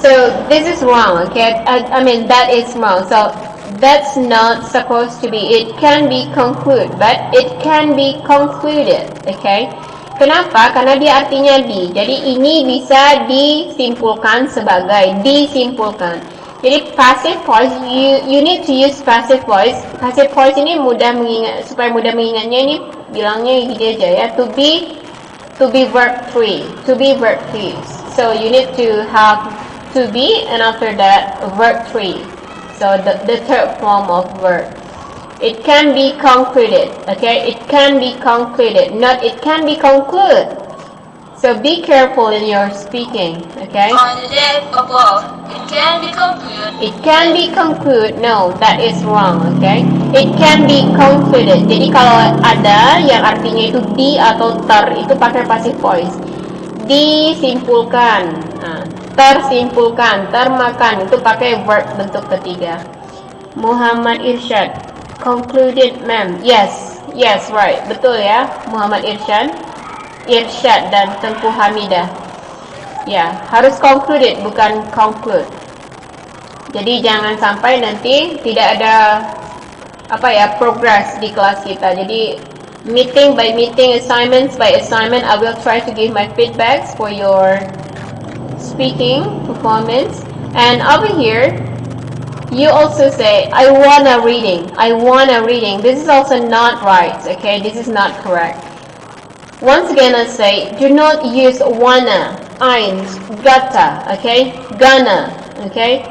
so this is wrong, okay? I mean, that is wrong. So that's not supposed to be. It can be concluded, but it can be concluded, okay? Kenapa? Karena dia artinya di. Jadi ini bisa disimpulkan sebagai disimpulkan. Jadi passive voice, you need to use passive voice. Passive voice ini mudah mengingat, supaya mudah mengingatnya ini bilangnya gini aja ya. To be verb 3. To be verb 3. So you need to have to be and after that verb 3. So the third form of verb. It can be concluded, okay? It can be concluded, not it can be concluded. So be careful in your speaking, okay? On the day above, it can be concluded. It can be concluded. No, that is wrong, okay? It can be concluded. Jadi kalau ada yang artinya itu di atau ter, itu pakai passive voice. Disimpulkan, tersimpulkan, termakan, itu pakai verb bentuk ketiga. Muhammad Irsyad, concluded, ma'am. Yes, right. Betul ya, Muhammad Irsyad dan Tengku Hamidah. Ya, harus concluded, bukan conclude. Jadi jangan sampai nanti tidak ada progress di kelas kita. Jadi meeting by meeting, assignments by assignment, I will try to give my feedbacks for your speaking performance. And over here, you also say, I want a reading. This is also not right, okay? This is not correct. Once again, I say, do not use wanna, eins, gotta, okay? Gonna, okay?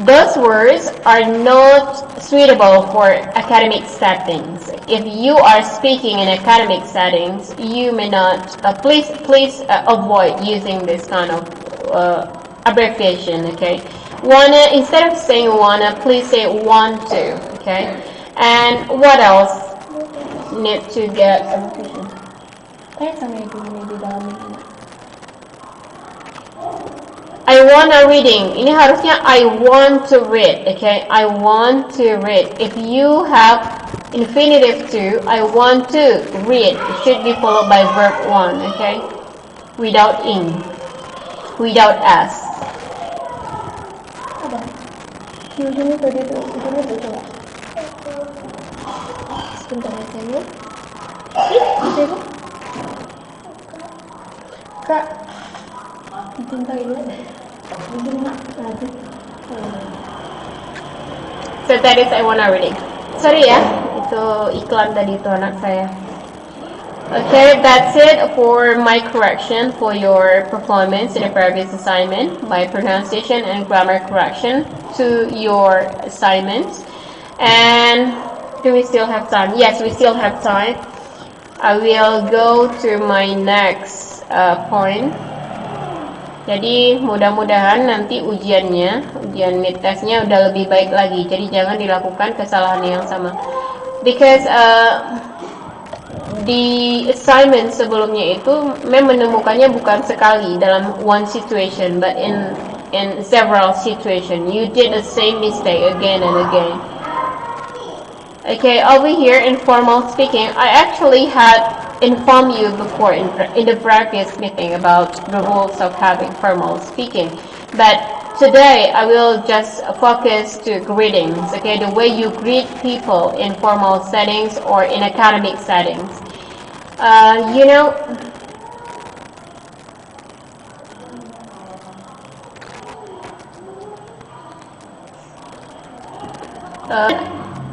Those words are not suitable for academic settings. If you are speaking in academic settings, you may not, please avoid using this kind of abbreviation, okay? Wanna, instead of saying wanna, please say want to, okay? And what else need to get abbreviation? I want a reading. Ini harusnya I want to read, okay? I want to read. If you have infinitive to, I want to read, it should be followed by verb 1, okay? Without in, without s. Sebentar aja ya. Kak, so that is I wanna reading. Sorry ya, itu iklan tadi itu anak saya. Okay, that's it for my correction for your performance in a previous assignment, my pronunciation and grammar correction to your assignments. And do we still have time? Yes, we still have time. I will go to my next point. Jadi mudah-mudahan nanti ujian mid testnya udah lebih baik lagi. Jadi jangan dilakukan kesalahan yang sama. Because di assignment sebelumnya itu menemukannya bukan sekali dalam one situation, but in several situations. You did the same mistake again and again. Okay, over here in formal speaking, I actually had informed you before in the previous meeting about the rules of having formal speaking. But today I will just focus to greetings, okay, the way you greet people in formal settings or in academic settings. You know,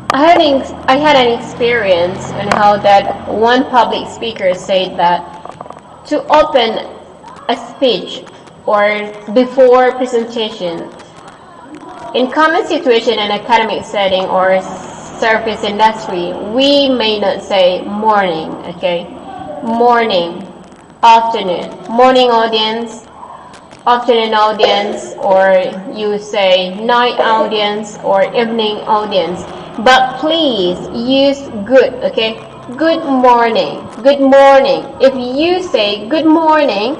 I had an experience on how that one public speaker said that to open a speech or before presentation in common situation in academic setting or service industry, we may not say morning, okay? Morning, afternoon, morning audience, afternoon audience, or you say night audience or evening audience. But please use good, okay? Good morning, good morning. If you say good morning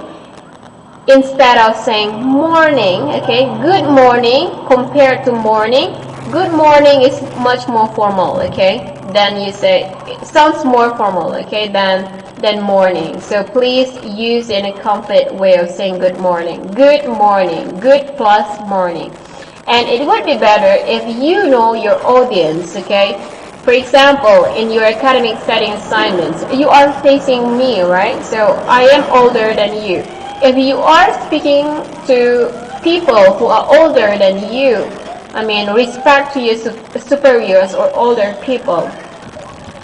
instead of saying morning, okay? Good morning compared to morning. Good morning is much more formal, okay? Then you say, it sounds more formal, okay, than morning. So please use in a complete way of saying good morning. Good morning, good plus morning. And it would be better if you know your audience, okay? For example, in your academic setting assignments, you are facing me, right? So I am older than you. If you are speaking to people who are older than you, I mean, respect to your superiors or older people.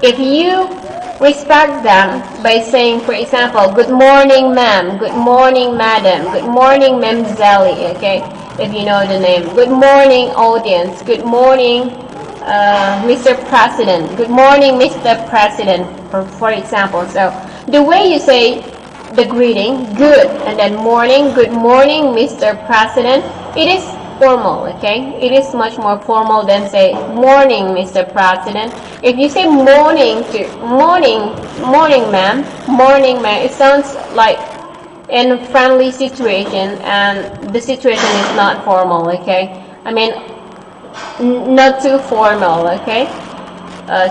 If you respect them by saying, for example, good morning, ma'am, good morning, madam, good morning, ma'am Zelly, okay? If you know the name. Good morning, audience. Good morning, Mr. President. Good morning, Mr. President, for example. So the way you say the greeting, good, and then morning, good morning, Mr. President, it is formal, okay? It is much more formal than say morning, Mr. President. If you say morning to morning, morning, ma'am, it sounds like in a friendly situation, and the situation is not formal, okay? I mean, not too formal, okay?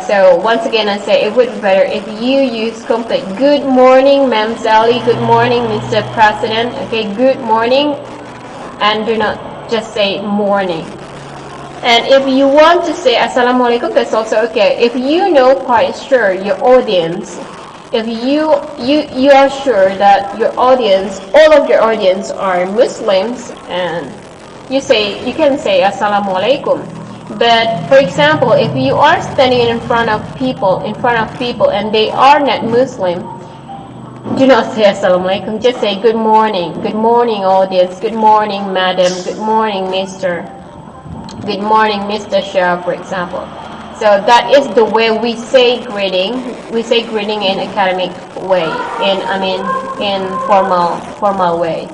So once again, I say it would be better if you use complete. Good morning, Ma'am Sally. Good morning, Mr. President. Okay, good morning, and do not just say morning. And if you want to say Assalamualaikum, that's also okay. If you know quite sure your audience, if you are sure that your audience, all of your audience are Muslims, and you can say Assalamualaikum. But for example, if you are standing in front of people, and they are not Muslim, do not say Assalamualaikum. Just say good morning audience, good morning madam, good morning Mr. Good morning Mr. Shah, for example. So that is the way we say greeting. We say greeting in academic way, in formal way.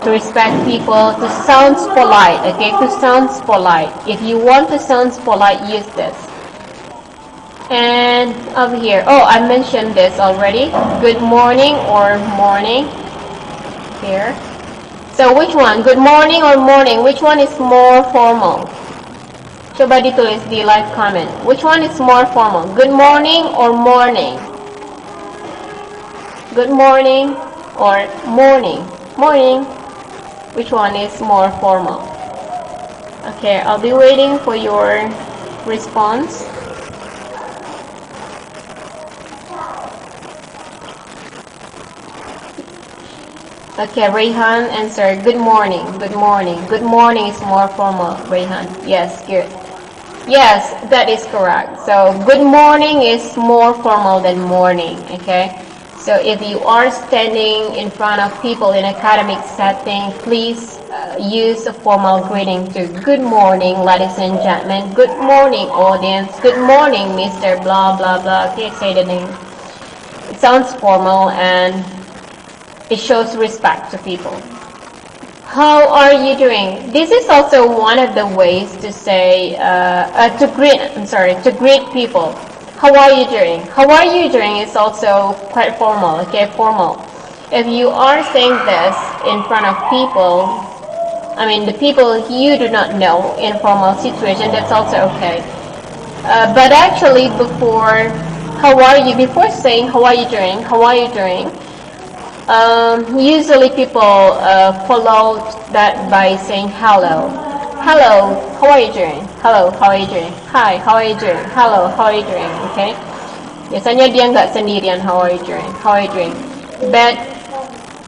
To respect people, to sound polite, okay? To sound polite. If you want to sound polite, use this. And over here, I mentioned this already. Good morning or morning. Here. So which one? Good morning or morning? Which one is more formal? Coba ditulis di live comment. Which one is more formal? Good morning or morning? Good morning or morning? Morning. Which one is more formal? Okay, I'll be waiting for your response. Okay, Rayhan answered, good morning, good morning. Good morning is more formal, Rayhan. Yes, good. Yes, that is correct. So good morning is more formal than morning, okay? So if you are standing in front of people in academic setting, please use a formal greeting to good morning, ladies and gentlemen. Good morning, audience. Good morning, Mr. Blah, blah, blah. Okay, say the name. It sounds formal and it shows respect to people. How are you doing? This is also one of the ways to say, to greet people. How are you doing? How are you doing is also quite formal, okay, formal. If you are saying this in front of people, the people you do not know in formal situation, that's also okay. But actually before saying how are you doing, usually people follow that by saying hello. Hello, how are you doing? Hello, how are you doing? Hi, how are you doing? Hello, how are you doing? Okay. Biasanya dia nggak sendirian, how are you doing? How are you doing? But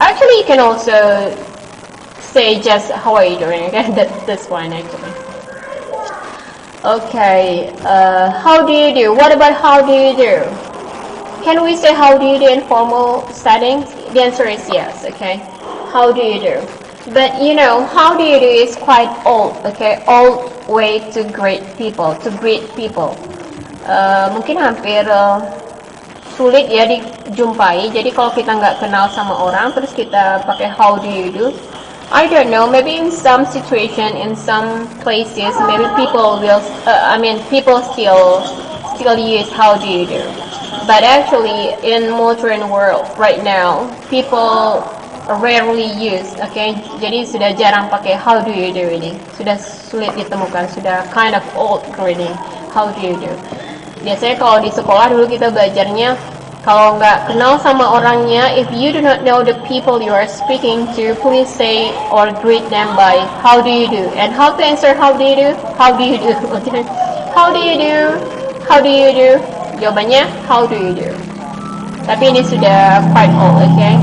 actually you can also say just how are you doing? Okay, that's fine actually. Okay, how do you do? What about how do you do? Can we say how do you do in formal settings? The answer is yes, okay. How do you do? But how do you do is quite old, okay? Old way to greet people, mungkin hampir sulit ya dijumpai. Jadi kalau kita nggak kenal sama orang, terus kita pakai how do you do, I don't know, maybe in some situation, in some places, maybe people will, people still use how do you do. But actually, in modern world right now, people rarely use, okay? Jadi sudah jarang pakai how do you do ini. Sudah sulit ditemukan, sudah kind of old greeting. How do you do? Biasanya kalau di sekolah dulu kita belajarnya, kalau nggak kenal sama orangnya, if you do not know the people you are speaking to, please say or greet them by how do you do. And how to answer how do you do? How do you do? Okay? How do you do? How do you do? Jawabannya how do you do? Tapi ini sudah quite old, okay?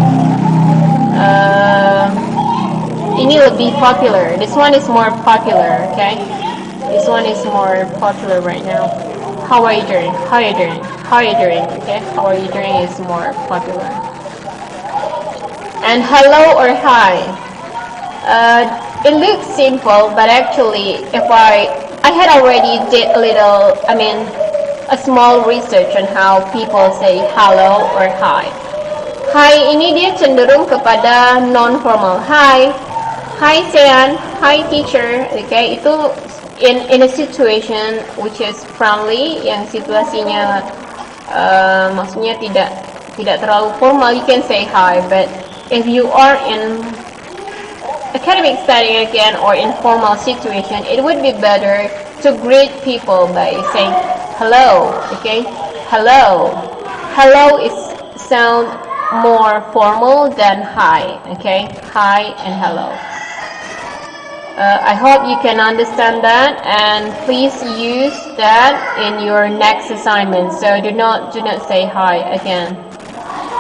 Ini lebih popular. This one is more popular, okay? This one is more popular right now. How are you doing? How are you doing? How are you doing? Okay? How are you doing is more popular. And hello or hi. It looks simple, but actually, if I I had already did a small research on how people say hello or hi. Hi ini dia cenderung kepada non-formal. Hi Sean, hi teacher. Okay, itu in a situation which is friendly, yang situasinya maksudnya tidak terlalu formal, you can say hi. But if you are in academic setting again or informal situation, it would be better to greet people by saying hello. Okay, hello is sound more formal than hi. Okay, hi and hello. I hope you can understand that, and please use that in your next assignment. So do not say hi again.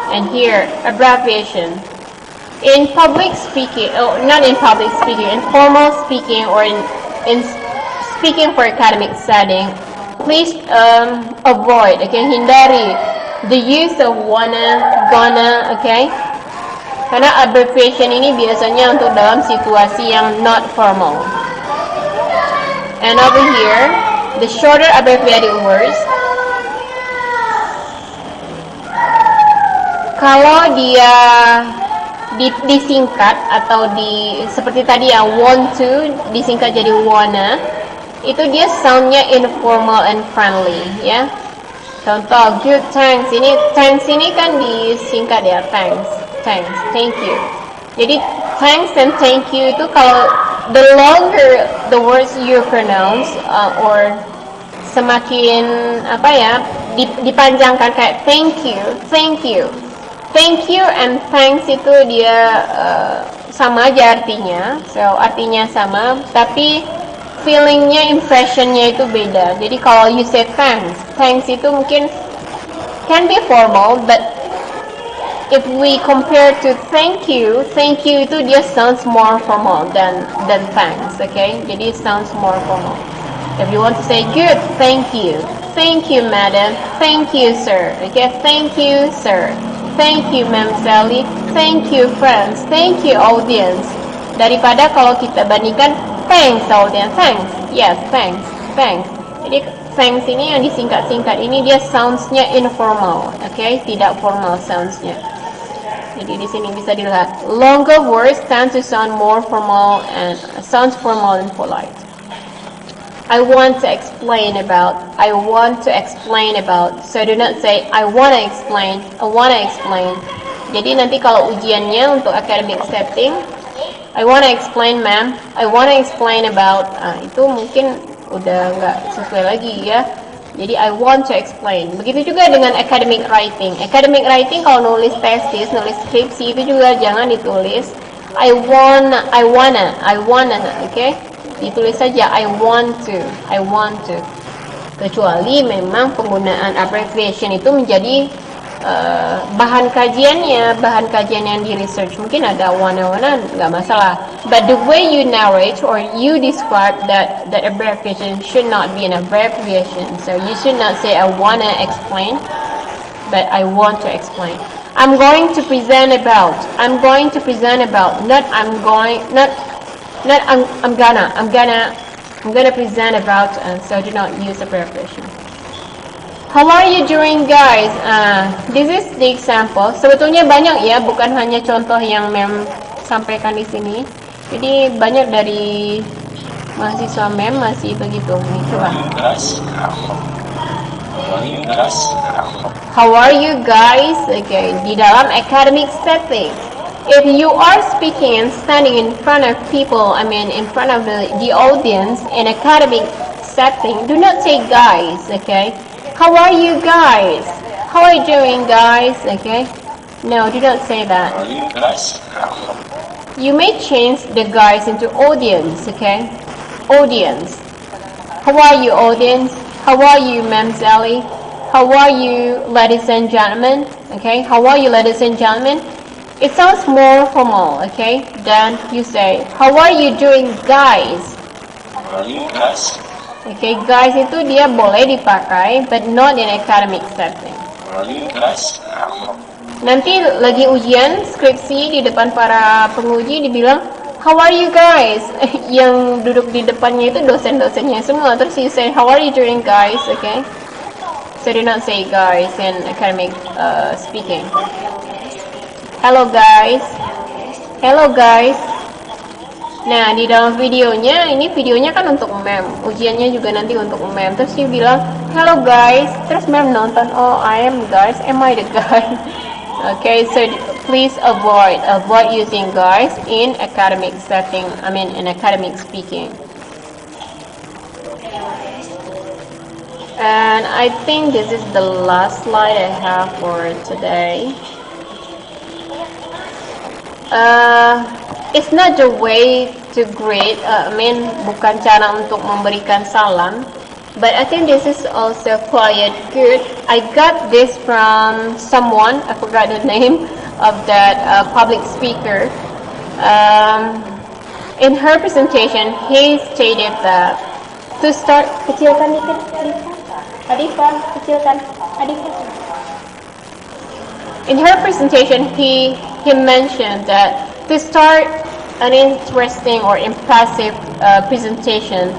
And here, abbreviation. In public speaking, not in public speaking, in formal speaking or in speaking for academic setting, please avoid, okay, hindari the use of wanna, gonna, okay? Karena abbreviation ini biasanya untuk dalam situasi yang not formal. And over here, the shorter abbreviated words, kalau dia disingkat atau seperti tadi ya, want to disingkat jadi wanna, itu dia soundnya informal and friendly, ya. Contoh, good thanks ini kan disingkat ya, thanks, thank you. Jadi thanks and thank you itu kalau the longer the words you pronounce or semakin dipanjangkan kayak thank you and thanks itu dia sama aja artinya, so artinya sama tapi feelingnya, impressionnya itu beda. Jadi kalau you say thanks itu mungkin can be formal, but if we compare to thank you itu dia sounds more formal than thanks, okay? Jadi it sounds more formal. If you want to say good, thank you madam, thank you sir, okay? Thank you sir, thank you Ma'am Sally, thank you friends, thank you audience. Daripada kalau kita bandingkan thanks audience, thanks, yes thanks. Jadi thanks ini yang disingkat-singkat ini dia soundsnya informal, okay? Tidak formal soundsnya. Jadi di sini bisa dilihat longer words tend to sound more formal and sounds formal and polite. I want to explain about, so do not say I want to explain. Jadi nanti kalau ujiannya untuk academic setting, I want to explain ma'am, I want to explain about, itu mungkin udah nggak sesuai lagi ya. Jadi I want to explain. Begitu juga dengan academic writing. Academic writing kalau nulis tesis, nulis skripsi itu juga jangan ditulis I wanna, okay? Ditulis saja I want to. Kecuali memang penggunaan abbreviation itu menjadi bahan kajian yang di research. Mungkin ada wanna nggak masalah. But the way you narrate or you describe that abbreviation should not be an abbreviation. So you should not say I wanna explain, but I want to explain. I'm going to present about. Not I'm gonna present about. So do not use abbreviation. How are you doing guys? This is the example. Sebetulnya banyak ya, bukan hanya contoh yang Mem sampaikan di sini. Jadi banyak dari mahasiswa Mem masih begitu. Nih, coba. How are you guys? Okay, di dalam academic setting. If you are speaking and standing in front of people, in front of the audience in academic setting, do not say guys, okay? How are you guys? How are you doing guys? Okay? No, do not say that. How are you guys? You may change the guys into audience, okay? Audience. How are you audience? How are you Ma'am Sally? How are you ladies and gentlemen? Okay? How are you ladies and gentlemen? It sounds more formal, okay? Then you say, how are you doing guys? How are you guys? Okay, guys itu dia boleh dipakai, but not in academic setting. How are you guys? Nanti lagi ujian skripsi di depan para penguji dibilang, how are you guys? Yang duduk di depannya itu dosen-dosennya semua. Terus you say, how are you doing guys? Okay. So do not say guys in academic speaking. Hello guys. Hello guys. Nah, di dalam videonya, ini videonya kan untuk mem. Ujiannya juga nanti untuk mem. Terus you bilang, hello guys. Terus mem nonton, oh I am guys. Am I the guy? Okay, so please avoid using guys in academic setting. I mean, in academic speaking. And I think this is the last slide I have for today. It's not the way to greet. Bukan cara untuk memberikan salam. But I think this is also quite good. I got this from someone. I forgot the name of that public speaker. In her presentation, he stated that to start. Kecilkan dikit, Adifa. Kecilkan, Adifa. In her presentation, he mentioned that to start an interesting or impressive presentation,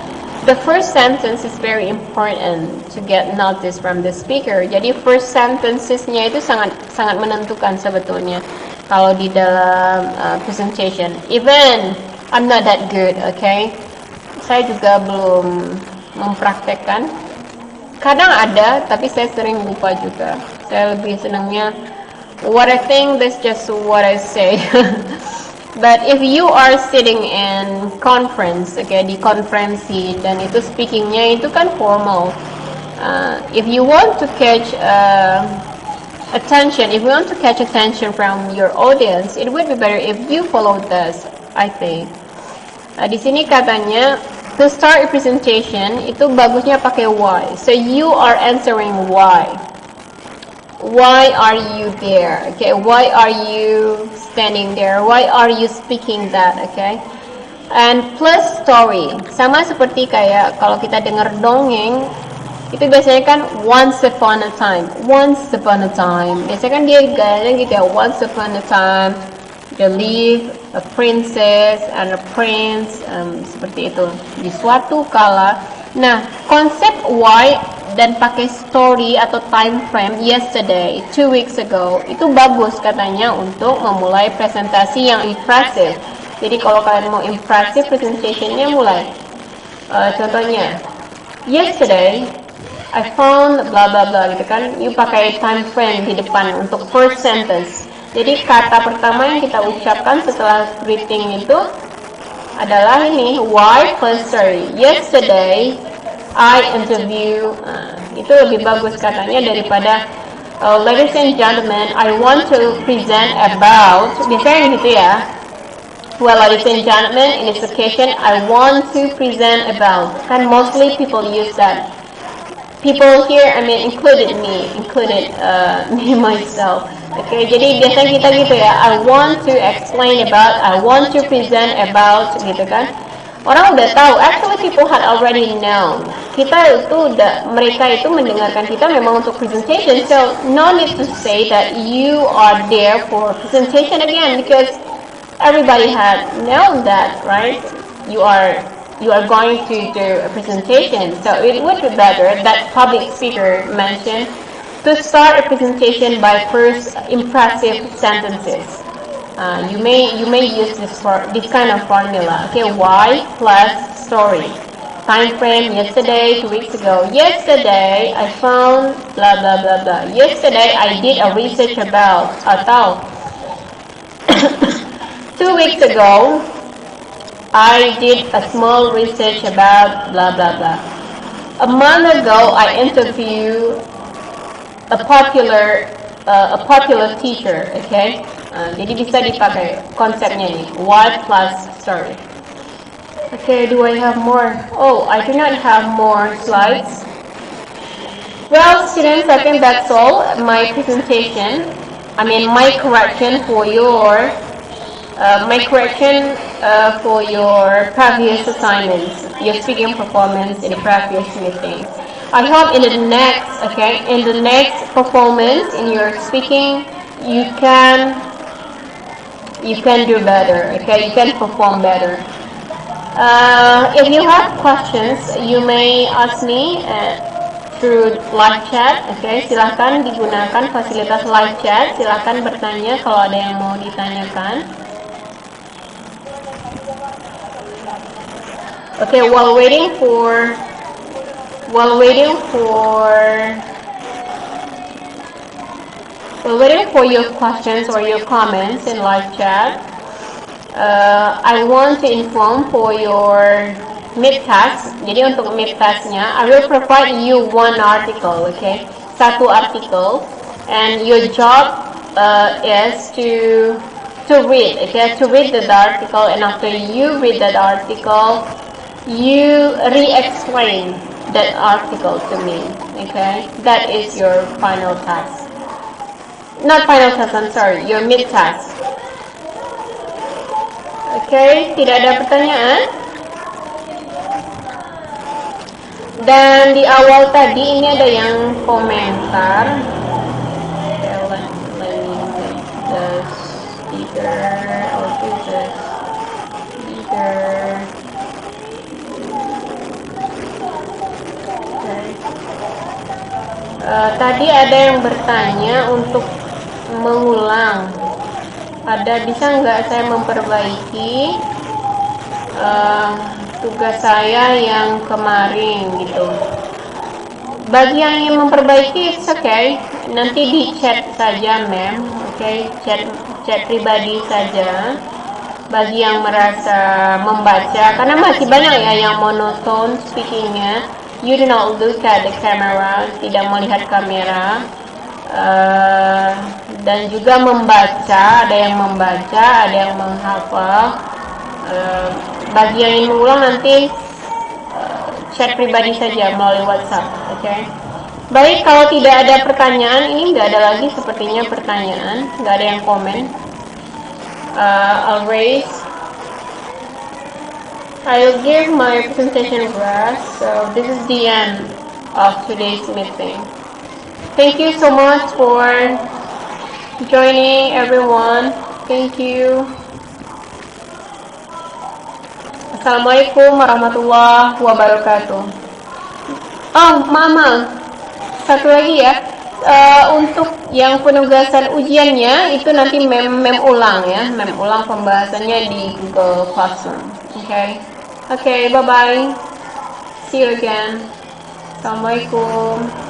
the first sentence is very important to get notice from the speaker. Jadi first sentences-nya itu sangat menentukan sebetulnya kalau di dalam presentation. Even I'm not that good, okay? Saya juga belum mempraktekkan. Kadang ada, tapi saya sering lupa juga. Saya lebih senangnya what I think, that's just what I say. But if you are sitting in conference, okay, di konferensi, dan itu speakingnya itu kan formal. If you want to catch attention, if you want to catch attention from your audience, it would be better if you follow this, I think. Di sini katanya, to start a presentation, itu bagusnya pakai why. So you are answering why. Why are you there? Okay, why are you standing there? Why are you speaking that? Okay, and plus story. Sama seperti kayak kalau kita dengar dongeng, itu biasanya kan once upon a time. Once upon a time. Biasanya kan dia gayanya gitu ya. Once upon a time, there lived a princess and a prince. Seperti itu. Di suatu kala. Nah, konsep why dan pakai story atau time frame yesterday, 2 weeks ago, itu bagus katanya untuk memulai presentasi yang impressive. Jadi kalau kalian mau impressive presentationnya mulai. Contohnya, yesterday I found bla bla bla gitu kan. You pakai time frame di depan untuk first sentence. Jadi kata pertama yang kita ucapkan setelah greeting itu adalah ini, why plus story. Yesterday I interview, itu lebih bagus katanya daripada ladies and gentlemen, I want to present about, biasanya gitu ya. Well, ladies and gentlemen, in this occasion, I want to present about. Kan mostly people use that. People here, I mean, included me myself. Okay, jadi biasanya kita gitu ya. I want to explain about, I want to present about, gitu kan. Orang udah tahu, actually people had already known. Mereka itu mendengarkan kita memang untuk presentation, so no need to say that you are there for presentation again, because everybody had known that, right? You are going to do a presentation, so it would be better that public speaker mentioned to start a presentation by first impressive sentences. You may use this kind of formula. Okay, why plus story. Time frame yesterday, 2 weeks ago. Yesterday I found blah blah blah blah. Yesterday I did a research about atau 2 weeks ago I did a small research about blah blah blah. A month ago I interviewed a popular teacher. Okay. Jadi bisa dipakai konsepnya nih, why plus story. Okay, do I have more? Oh, I do not have more slides. Well, students, I think that's all. My presentation, my correction for your previous assignments, your speaking performance in the previous meeting. I hope in the next performance in your speaking, you can you can do better. Okay, you can perform better. If you have questions, you may ask me through live chat. Okay, silahkan digunakan fasilitas live chat. Silahkan bertanya kalau ada yang mau ditanyakan. Okay, while waiting for your questions or your comments in live chat, I want to inform for your mid-task. Jadi untuk mid-tasknya, I will provide you one article, okay? Satu artikel, and your job is to read, okay? To read the article, and after you read that article, you re-explain that article to me, okay? That is your final task. Not final task, I'm sorry, your mid-task. Okay, tidak ada pertanyaan? Dan di awal tadi ini ada yang komentar. Okay, let me make the speaker or do the speaker. Okay. Tadi ada yang bertanya untuk mengulang. Bisa nggak saya memperbaiki tugas saya yang kemarin gitu. Bagi yang ingin memperbaiki, it's okay. Nanti di chat saja, ma'am. Okay, chat pribadi saja. Bagi yang merasa membaca, karena masih banyak ya yang monoton speakingnya. You do not look at the camera, tidak melihat kamera. Dan juga membaca, ada yang membaca, ada yang menghafal. Bagi yang ingin mengulang nanti chat pribadi saja melalui WhatsApp, okay? Baik, kalau tidak ada pertanyaan, ini nggak ada lagi sepertinya pertanyaan, nggak ada yang komen. I'll give my presentation address. So this is the end of today's meeting. Thank you so much for joining, everyone. Thank you. Assalamualaikum warahmatullahi wabarakatuh. Oh, mama, satu lagi ya. Untuk yang penugasan ujiannya itu nanti mem ulang ya, mem ulang pembahasannya di Google Classroom. Okay, bye bye. See you again. Assalamualaikum.